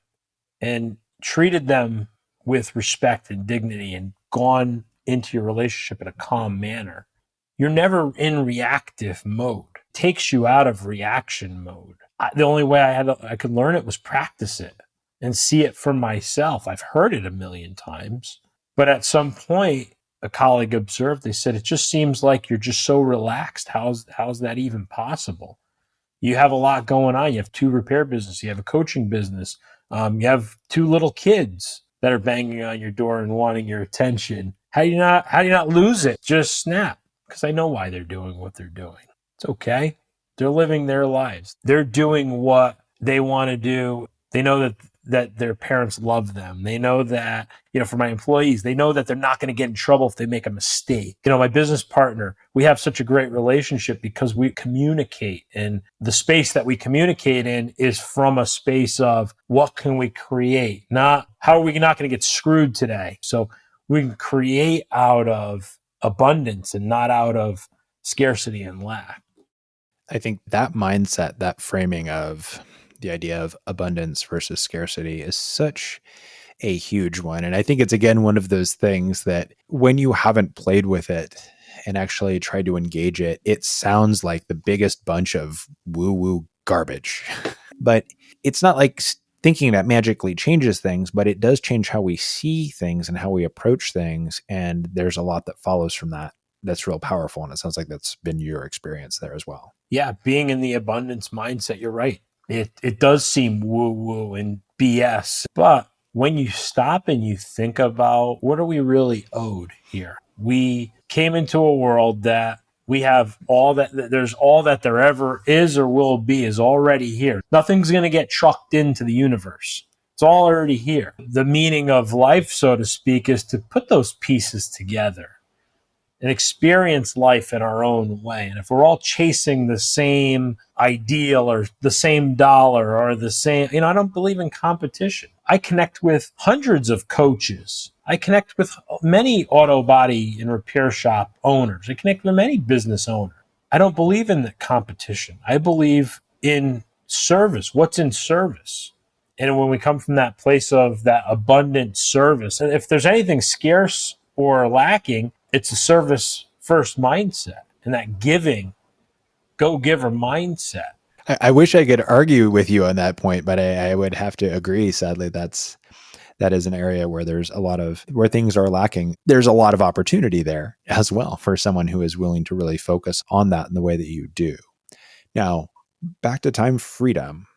and treated them with respect and dignity and gone into your relationship in a calm manner. You're never in reactive mode. It takes you out of reaction mode. The only way I could learn it was practice it and see it for myself. I've heard it a million times, but at some point, a colleague observed, they said, it just seems like you're just so relaxed. How's that even possible? You have a lot going on. You have 2 repair businesses. You have a coaching business. You have 2 little kids that are banging on your door and wanting your attention. How do you not lose it? Just snap. Because I know why they're doing what they're doing. It's okay. They're living their lives. They're doing what they want to do. They know that their parents love them. They know that, for my employees, they know that they're not going to get in trouble if they make a mistake. My business partner, we have such a great relationship because we communicate, and the space that we communicate in is from a space of what can we create, not how are we not going to get screwed today. So we can create out of abundance and not out of scarcity and lack. I think that mindset, that framing of the idea of abundance versus scarcity is such a huge one. And I think it's, again, one of those things that when you haven't played with it and actually tried to engage it, it sounds like the biggest bunch of woo-woo garbage. But it's not like thinking that magically changes things, but it does change how we see things and how we approach things. And there's a lot that follows from that that's real powerful. And it sounds like that's been your experience there as well. Yeah, being in the abundance mindset, you're right. It does seem woo-woo and BS, but when you stop and you think about what are we really owed here? We came into a world that we have all that there ever is or will be is already here. Nothing's going to get chucked into the universe. It's all already here. The meaning of life, so to speak, is to put those pieces together and experience life in our own way. And if we're all chasing the same ideal or the same dollar or the same, I don't believe in competition. I connect with hundreds of coaches. I connect with many auto body and repair shop owners. I connect with many business owners. I don't believe in the competition. I believe in service. What's in service? And when we come from that place of that abundant service, and if there's anything scarce or lacking, it's a service first mindset and that giving, go-giver mindset. I wish I could argue with you on that point, but I would have to agree. Sadly, that is an area where there's where things are lacking. There's a lot of opportunity there as well for someone who is willing to really focus on that in the way that you do. Now, back to time freedom.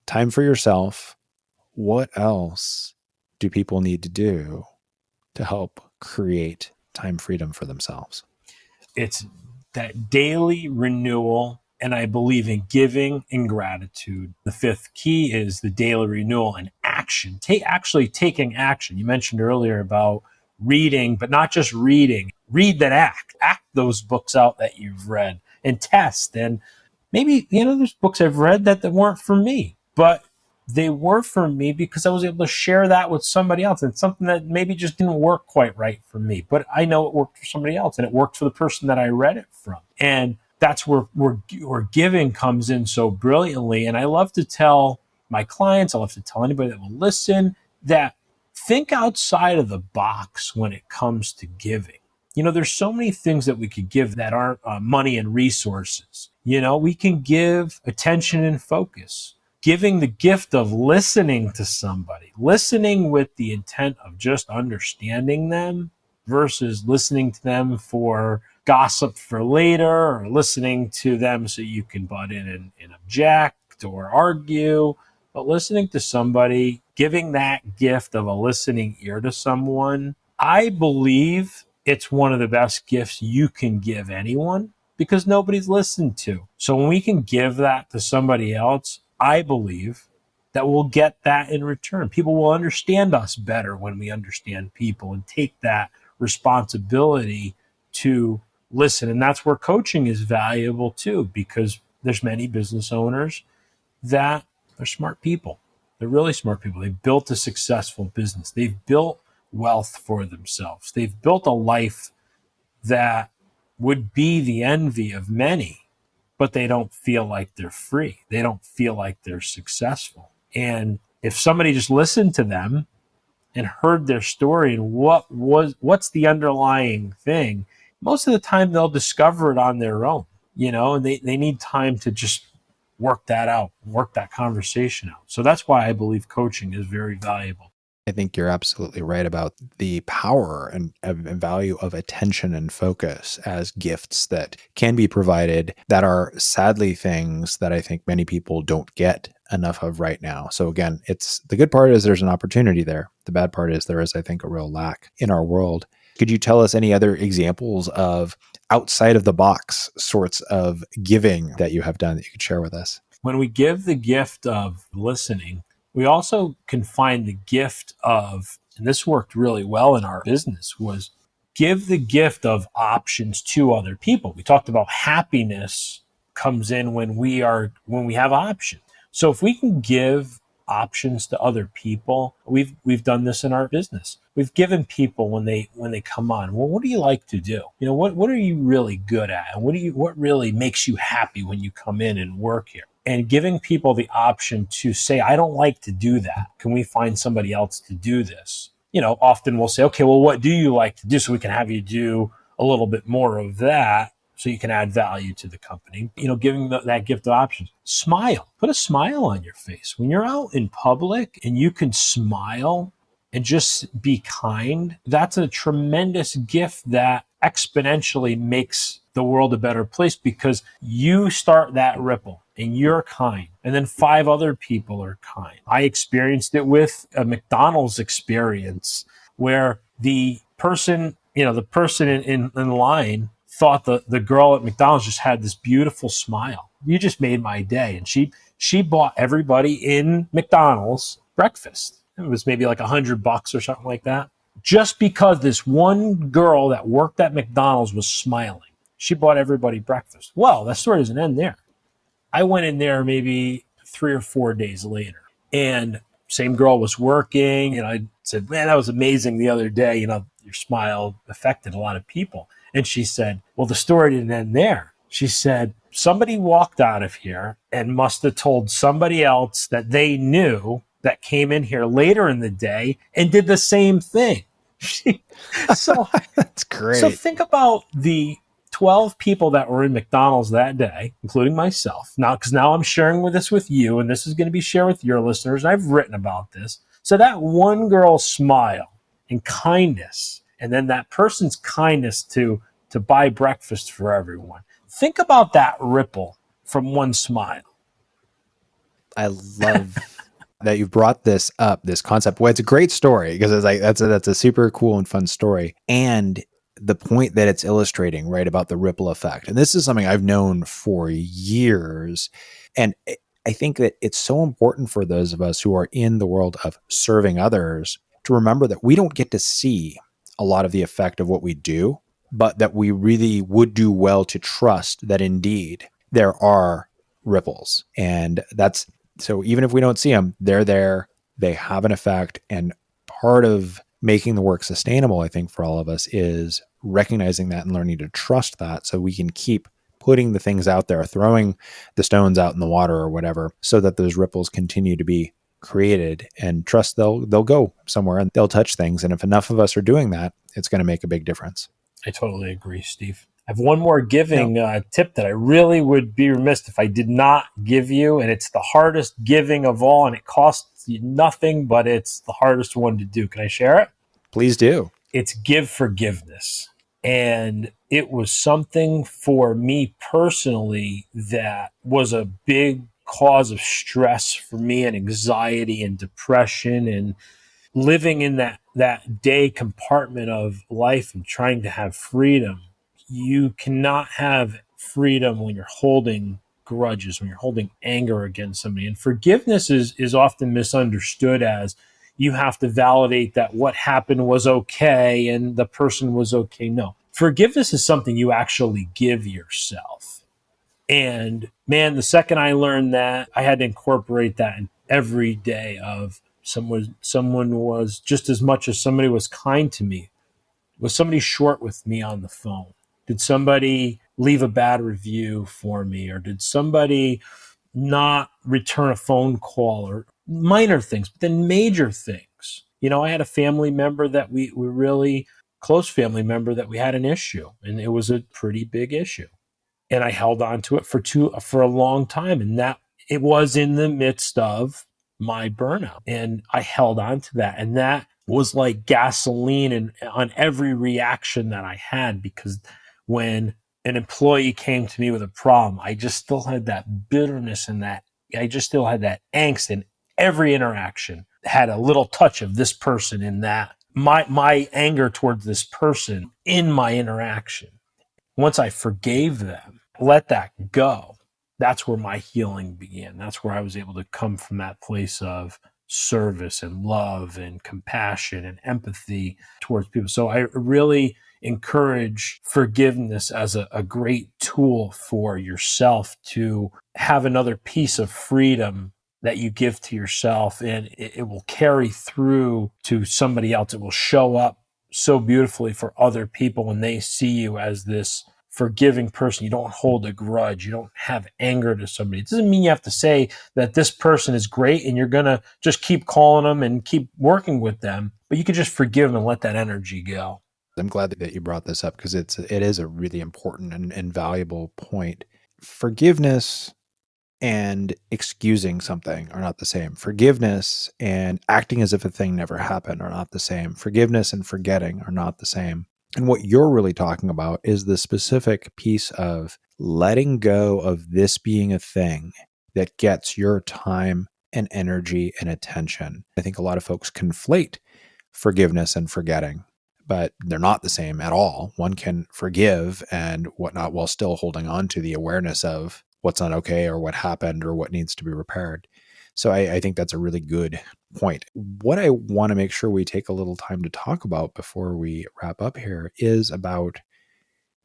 time for yourself. What else do people need to do to help create time freedom for themselves? It's that daily renewal. And I believe in giving and gratitude. The fifth key is the daily renewal and action. Actually taking action. You mentioned earlier about reading, but not just reading. Read then act. Act those books out that you've read and test. And maybe, there's books I've read that weren't for me, but they were for me because I was able to share that with somebody else, and something that maybe just didn't work quite right for me, but I know it worked for somebody else, and it worked for the person that I read it from. And that's where giving comes in so brilliantly. And I love to tell my clients, I love to tell anybody that will listen, that think outside of the box when it comes to giving. There's so many things that we could give that aren't money and resources. We can give attention and focus. Giving the gift of listening to somebody, listening with the intent of just understanding them versus listening to them for gossip for later, or listening to them so you can butt in and object or argue. But listening to somebody, giving that gift of a listening ear to someone, I believe it's one of the best gifts you can give anyone, because nobody's listened to. So when we can give that to somebody else, I believe that we'll get that in return. People will understand us better when we understand people and take that responsibility to listen. And that's where coaching is valuable too, because there's many business owners that are smart people. They're really smart people. They've built a successful business. They've built wealth for themselves. They've built a life that would be the envy of many, but they don't feel like they're free. They don't feel like they're successful. And if somebody just listened to them and heard their story and what's the underlying thing, most of the time they'll discover it on their own, and they need time to just work that out, work that conversation out. So that's why I believe coaching is very valuable. I think you're absolutely right about the power and value of attention and focus as gifts that can be provided, that are sadly things that I think many people don't get enough of right now. So again, the good part is there's an opportunity there. The bad part is there is, I think, a real lack in our world. Could you tell us any other examples of outside of the box sorts of giving that you have done that you could share with us? When we give the gift of listening, we also can find the gift of, and this worked really well in our business, was give the gift of options to other people. We talked about happiness comes in when we have options. So if we can give options to other people, we've done this in our business. We've given people when they come on, well, what do you like to do? What are you really good at? And what really makes you happy when you come in and work here? And giving people the option to say, I don't like to do that. Can we find somebody else to do this? Often we'll say, okay, well, what do you like to do? So we can have you do a little bit more of that so you can add value to the company. Giving that gift of options. Smile. Put a smile on your face. When you're out in public and you can smile and just be kind, that's a tremendous gift that exponentially makes the world a better place, because you start that ripple and you're kind, and then 5 other people are kind. I experienced it with a McDonald's experience where the person in line thought the girl at McDonald's just had this beautiful smile. You just made my day. And she bought everybody in McDonald's breakfast. It was maybe like $100 or something like that, just because this one girl that worked at McDonald's was smiling. She bought everybody breakfast. Well, that story doesn't end there. I went in there maybe 3 or 4 days later, and same girl was working. And I said, man, that was amazing the other day. Your smile affected a lot of people. And she said, well, the story didn't end there. She said, somebody walked out of here and must have told somebody else that they knew that came in here later in the day and did the same thing. So that's great. So think about the 12 people that were in McDonald's that day, including myself. Because now I'm sharing this with you, and this is going to be shared with your listeners. I've written about this. So that one girl's smile and kindness, and then that person's kindness to buy breakfast for everyone. Think about that ripple from one smile. I love that you brought this up, this concept. Well, it's a great story because it's like that's a super cool and fun story. And the point that it's illustrating, right, about the ripple effect. And this is something I've known for years. And I think that it's so important for those of us who are in the world of serving others to remember that we don't get to see a lot of the effect of what we do, but that we really would do well to trust that indeed there are ripples. And that's so even if we don't see them, they're there, they have an effect. And part of making the work sustainable, I think, for all of us is recognizing that and learning to trust that so we can keep putting the things out there, throwing the stones out in the water or whatever, so that those ripples continue to be created, and trust they'll go somewhere and they'll touch things. And if enough of us are doing that, it's going to make a big difference. I totally agree, Steve. I have one more giving tip that I really would be remiss if I did not give you, and it's the hardest giving of all, and it costs you nothing, but it's the hardest one to do. Can I share it? Please do. It's give forgiveness. And it was something for me personally that was a big cause of stress for me, and anxiety and depression, and living in that day compartment of life and trying to have freedom. You cannot have freedom when you're holding grudges, when you're holding anger against somebody. And forgiveness is often misunderstood as you have to validate that what happened was okay and the person was okay. No, forgiveness is something you actually give yourself. And man, the second I learned that, I had to incorporate that in every day of someone was just as much as somebody was kind to me. Was somebody short with me on the phone? Did somebody leave a bad review for me? Or did somebody not return a phone call? Or minor things, but then major things. I had a family member that we really close family member that we had an issue, and it was a pretty big issue. And I held on to it for a long time. And that it was in the midst of my burnout. And I held on to that. And that was like gasoline on every reaction that I had, because when an employee came to me with a problem, I just still had that bitterness and I just still had that angst, and every interaction had a little touch of this person in that. My anger towards this person in my interaction. Once I forgave them, let that go, that's where my healing began. That's where I was able to come from that place of service and love and compassion and empathy towards people. So I really encourage forgiveness as a great tool for yourself to have another piece of freedom that you give to yourself, and it will carry through to somebody else. It will show up so beautifully for other people when they see you as this forgiving person. You don't hold a grudge. You don't have anger to somebody. It doesn't mean you have to say that this person is great and you're going to just keep calling them and keep working with them, but you can just forgive them and let that energy go. I'm glad that you brought this up because it is a really important and valuable point. Forgiveness and excusing something are not the same. Forgiveness and acting as if a thing never happened are not the same. Forgiveness and forgetting are not the same. And what you're really talking about is the specific piece of letting go of this being a thing that gets your time and energy and attention. I think a lot of folks conflate forgiveness and forgetting, but they're not the same at all. One can forgive and whatnot while still holding on to the awareness of what's not okay or what happened or what needs to be repaired. So I think that's a really good point. What I want to make sure we take a little time to talk about before we wrap up here is about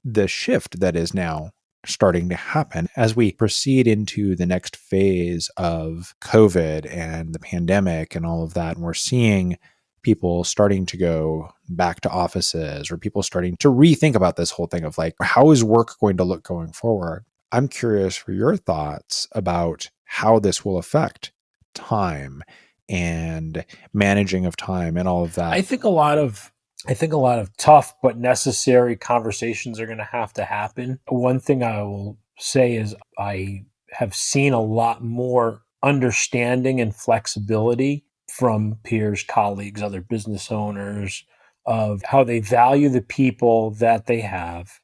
the shift that is now starting to happen as we proceed into the next phase of COVID and the pandemic and all of that. And we're seeing people starting to go back to offices, or people starting to rethink about this whole thing of like, how is work going to look going forward? I'm curious for your thoughts about how this will affect time and managing of time and all of that. I think a lot of tough but necessary conversations are going to happen. One thing I will say is I have seen a lot more understanding and flexibility from peers, colleagues, other business owners, of how they value the people that they have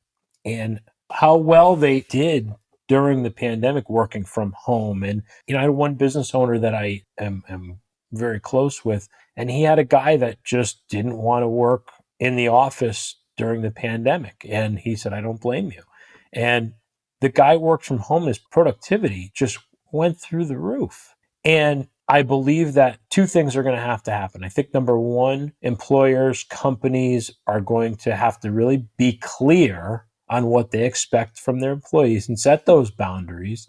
and how well they did during the pandemic working from home. And, I had one business owner that I am very close with, and he had a guy that just didn't want to work in the office during the pandemic. And he said, I don't blame you. And the guy worked from home, his productivity just went through the roof. And I believe that two things are going to happen. I think number one, employers, companies are going to have to really be clear on what they expect from their employees and set those boundaries.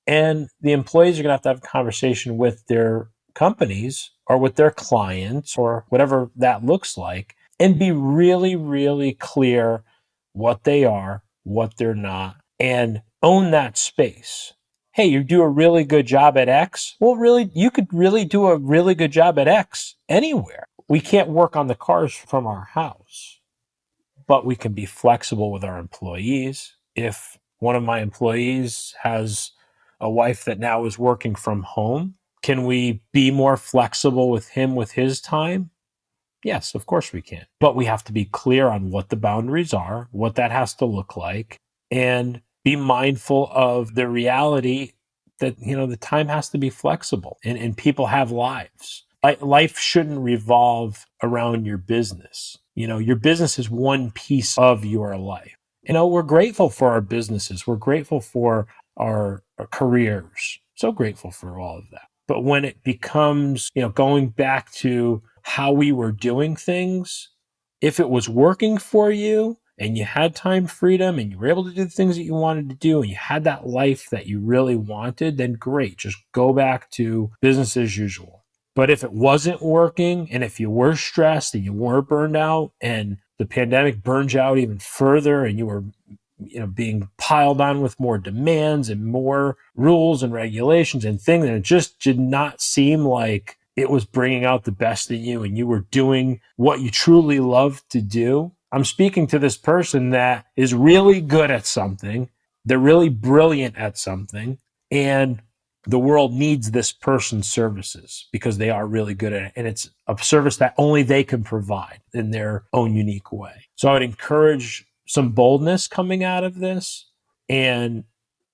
And the employees are going to have a conversation with their companies or with their clients or whatever that looks like, and be really, really clear what they are, what they're not, and own that space. Hey, you do a really good job at X. Well, really, you could really do a really good job at X anywhere. We can't work on the cars from our house, but we can be flexible with our employees. If one of my employees has a wife that now is working from home, can we be more flexible with him with his time? Yes, of course we can. But we have to be clear on what the boundaries are, what that has to look like, and be mindful of the reality that, the time has to be flexible and people have lives. Life shouldn't revolve around your business. Your business is one piece of your life. We're grateful for our businesses. We're grateful for our careers. So grateful for all of that. But when it becomes, going back to how we were doing things, if it was working for you and you had time freedom and you were able to do the things that you wanted to do and you had that life that you really wanted, then great. Just go back to business as usual. But if it wasn't working and if you were stressed and you were burned out and the pandemic burned you out even further and you were being piled on with more demands and more rules and regulations and things, and it just did not seem like it was bringing out the best in you and you were doing what you truly love to do. I'm speaking to this person that is really good at something. They're really brilliant at something, and the world needs this person's services because they are really good at it. And it's a service that only they can provide in their own unique way. So I would encourage some boldness coming out of this and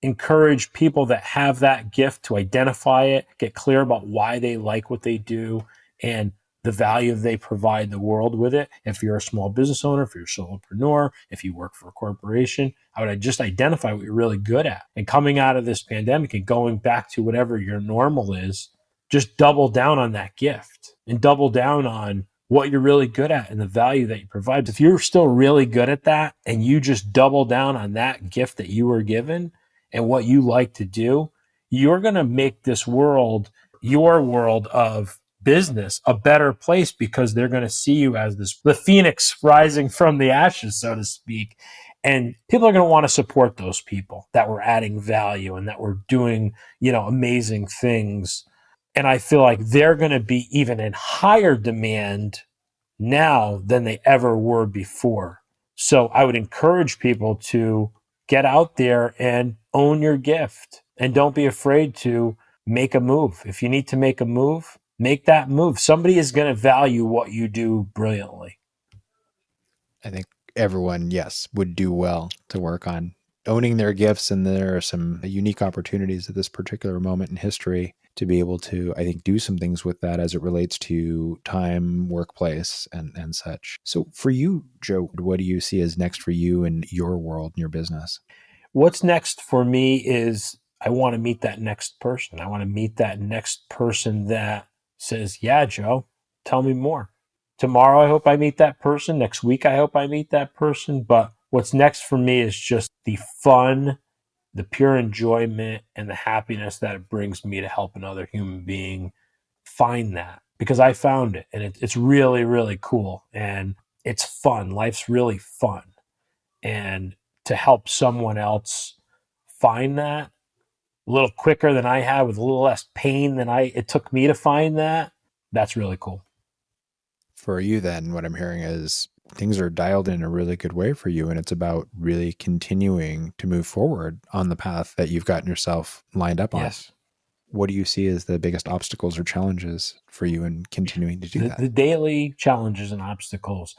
encourage people that have that gift to identify it, get clear about why they like what they do and the value they provide the world with it. If you're a small business owner, if you're a solopreneur, if you work for a corporation, I would just identify what you're really good at. And coming out of this pandemic and going back to whatever your normal is, just double down on that gift and double down on what you're really good at and the value that you provide. If you're still really good at that and you just double down on that gift that you were given and what you like to do, you're going to make this world, your world of business, a better place because they're going to see you as the phoenix rising from the ashes, so to speak. And people are going to want to support those people that were adding value and that were doing, amazing things. And I feel like they're going to be even in higher demand now than they ever were before. So I would encourage people to get out there and own your gift and don't be afraid to make a move. If you need to make a move, make that move. Somebody is going to value what you do brilliantly. I think everyone, yes, would do well to work on owning their gifts. And there are some unique opportunities at this particular moment in history to be able to, I think, do some things with that as it relates to time, workplace, and such. So for you, Joe, what do you see as next for you and your world and your business? What's next for me is I want to meet that next person. I want to meet that next person that says, yeah, Joe, tell me more. Tomorrow, I hope I meet that person. Next week, I hope I meet that person. But what's next for me is just the fun, the pure enjoyment, and the happiness that it brings me to help another human being find that. Because I found it, and it's really, really cool. And it's fun. Life's really fun. And to help someone else find that a little quicker than I had with a little less pain than it took me to find that, that's really cool. For you then, what I'm hearing is things are dialed in a really good way for you, and it's about really continuing to move forward on the path that you've gotten yourself lined up on. Yes. What do you see as the biggest obstacles or challenges for you in continuing to do that? The daily challenges and obstacles,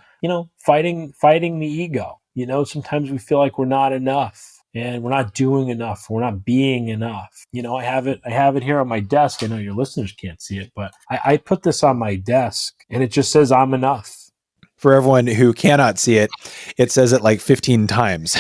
fighting the ego. Sometimes we feel like we're not enough. and we're not doing enough. We're not being enough. I have it here on my desk. I know your listeners can't see it, but I put this on my desk and it just says I'm enough. For everyone who cannot see it, it says it like 15 times.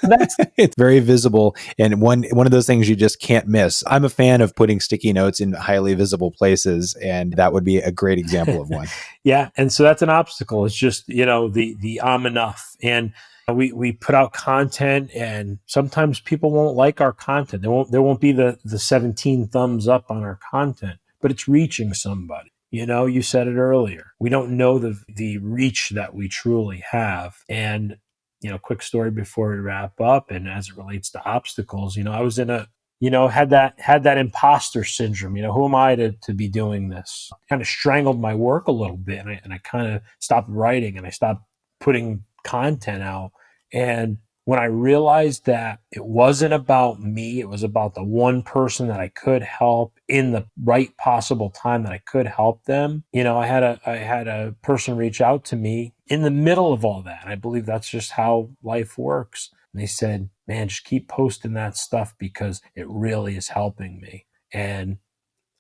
That's It's very visible, and one of those things you just can't miss. I'm a fan of putting sticky notes in highly visible places, and that would be a great example of one. Yeah, and so that's an obstacle. It's just the I'm enough, and we put out content, and sometimes people won't like our content. There won't be the 17 thumbs up on our content, but it's reaching somebody. You said it earlier. We don't know the reach that we truly have, and quick story before we wrap up, and as it relates to obstacles, I was in had that imposter syndrome. Who am I to be doing this? Kind of strangled my work a little bit, and I kind of stopped writing and I stopped putting content out. And when I realized that it wasn't about me, it was about the one person that I could help in the right possible time that I could help them. I had a person reach out to me in the middle of all that. And I believe that's just how life works. And they said, man, just keep posting that stuff because it really is helping me. And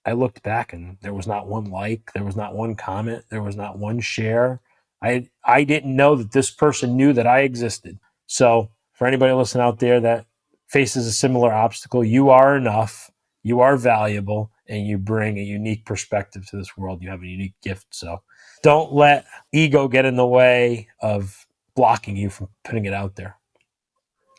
I looked back and there was not one like, there was not one comment, there was not one share. I didn't know that this person knew that I existed. So for anybody listening out there that faces a similar obstacle, you are enough, you are valuable, and you bring a unique perspective to this world. You have a unique gift. So don't let ego get in the way of blocking you from putting it out there.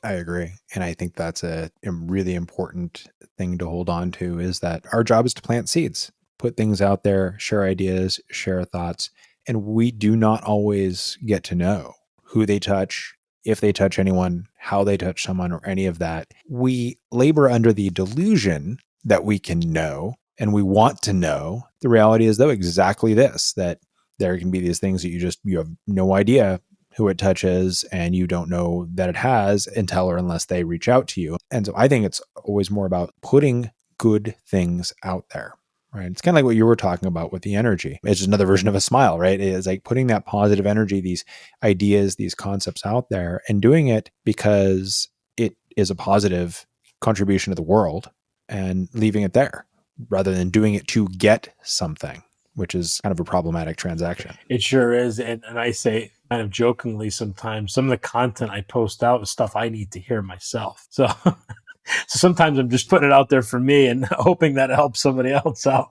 I agree. And I think that's a really important thing to hold on to, is that our job is to plant seeds, put things out there, share ideas, share thoughts. And we do not always get to know who they touch, if they touch anyone, how they touch someone, or any of that. We labor under the delusion that we can know and we want to know. The reality is, though, exactly this, that there can be these things that you have no idea who it touches, and you don't know that it has until or unless they reach out to you. And so I think it's always more about putting good things out there, right? It's kind of like what you were talking about with the energy. It's just another version of a smile, right? It is like putting that positive energy, these ideas, these concepts out there, and doing it because it is a positive contribution to the world, and leaving it there rather than doing it to get something, which is kind of a problematic transaction. It sure is. And I say kind of jokingly sometimes, some of the content I post out is stuff I need to hear myself. So sometimes I'm just putting it out there for me and hoping that it helps somebody else out.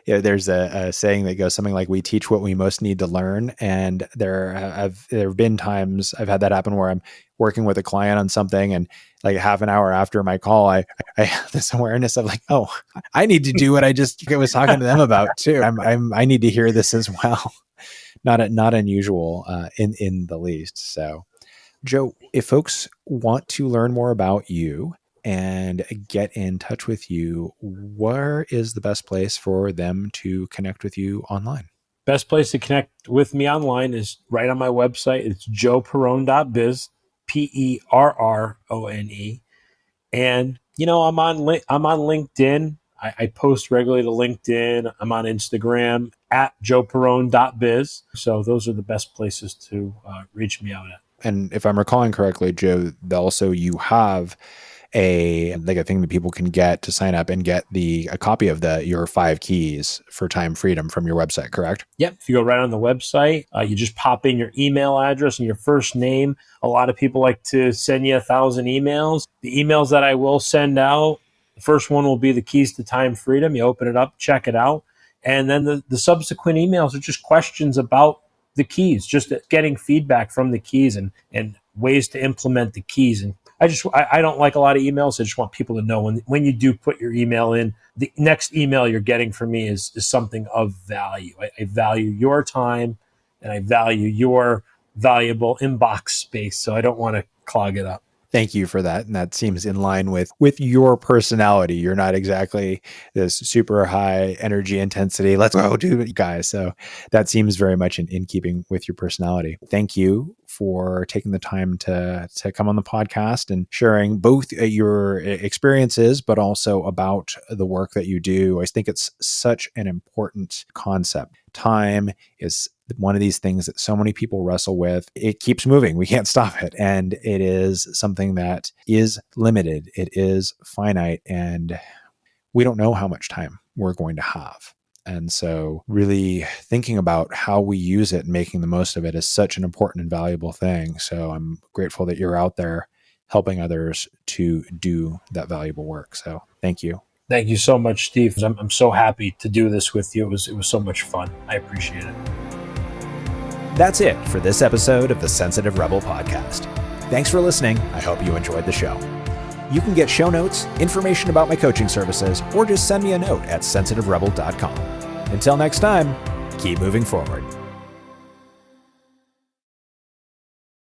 There's a saying that goes something like, we teach what we most need to learn. And there have been times I've had that happen where I'm working with a client on something, and like half an hour after my call, I have this awareness of like, oh, I need to do what I was talking to them about too. I need to hear this as well. Not unusual in the least. So, Joe, if folks want to learn more about you and get in touch with you, where is the best place for them to connect with you online? Best place to connect with me online is right on my website. It's joeperrone.biz, Perrone. And I'm on LinkedIn. I post regularly to LinkedIn. I'm on Instagram at joeperrone.biz. So those are the best places to reach me out at. And if I'm recalling correctly, Joe, also you have a thing that people can get to sign up and get a copy of your 5 keys for time freedom from your website, correct? Yep. If you go right on the website, you just pop in your email address and your first name. A lot of people like to send you 1,000 emails. The emails that I will send out, the first one will be the keys to time freedom. You open it up, check it out. And then the subsequent emails are just questions about the keys, just getting feedback from the keys and ways to implement the keys. And I don't like a lot of emails. I just want people to know when you do put your email in, the next email you're getting from me is something of value. I value your time, and I value your valuable inbox space. So I don't want to clog it up. Thank you for that. And that seems in line with your personality. You're not exactly this super high energy intensity, let's go do it, guys. So that seems very much in keeping with your personality. Thank you for taking the time to come on the podcast and sharing both your experiences, but also about the work that you do. I think it's such an important concept. Time is one of these things that so many people wrestle with. It keeps moving. We can't stop it. And it is something that is limited. It is finite. And we don't know how much time we're going to have. And so really thinking about how we use it and making the most of it is such an important and valuable thing. So I'm grateful that you're out there helping others to do that valuable work. So thank you. Thank you so much, Steve. I'm so happy to do this with you. It was so much fun. I appreciate it. That's it for this episode of the Sensitive Rebel podcast. Thanks for listening. I hope you enjoyed the show. You can get show notes, information about my coaching services, or just send me a note at sensitiverebel.com. Until next time, keep moving forward.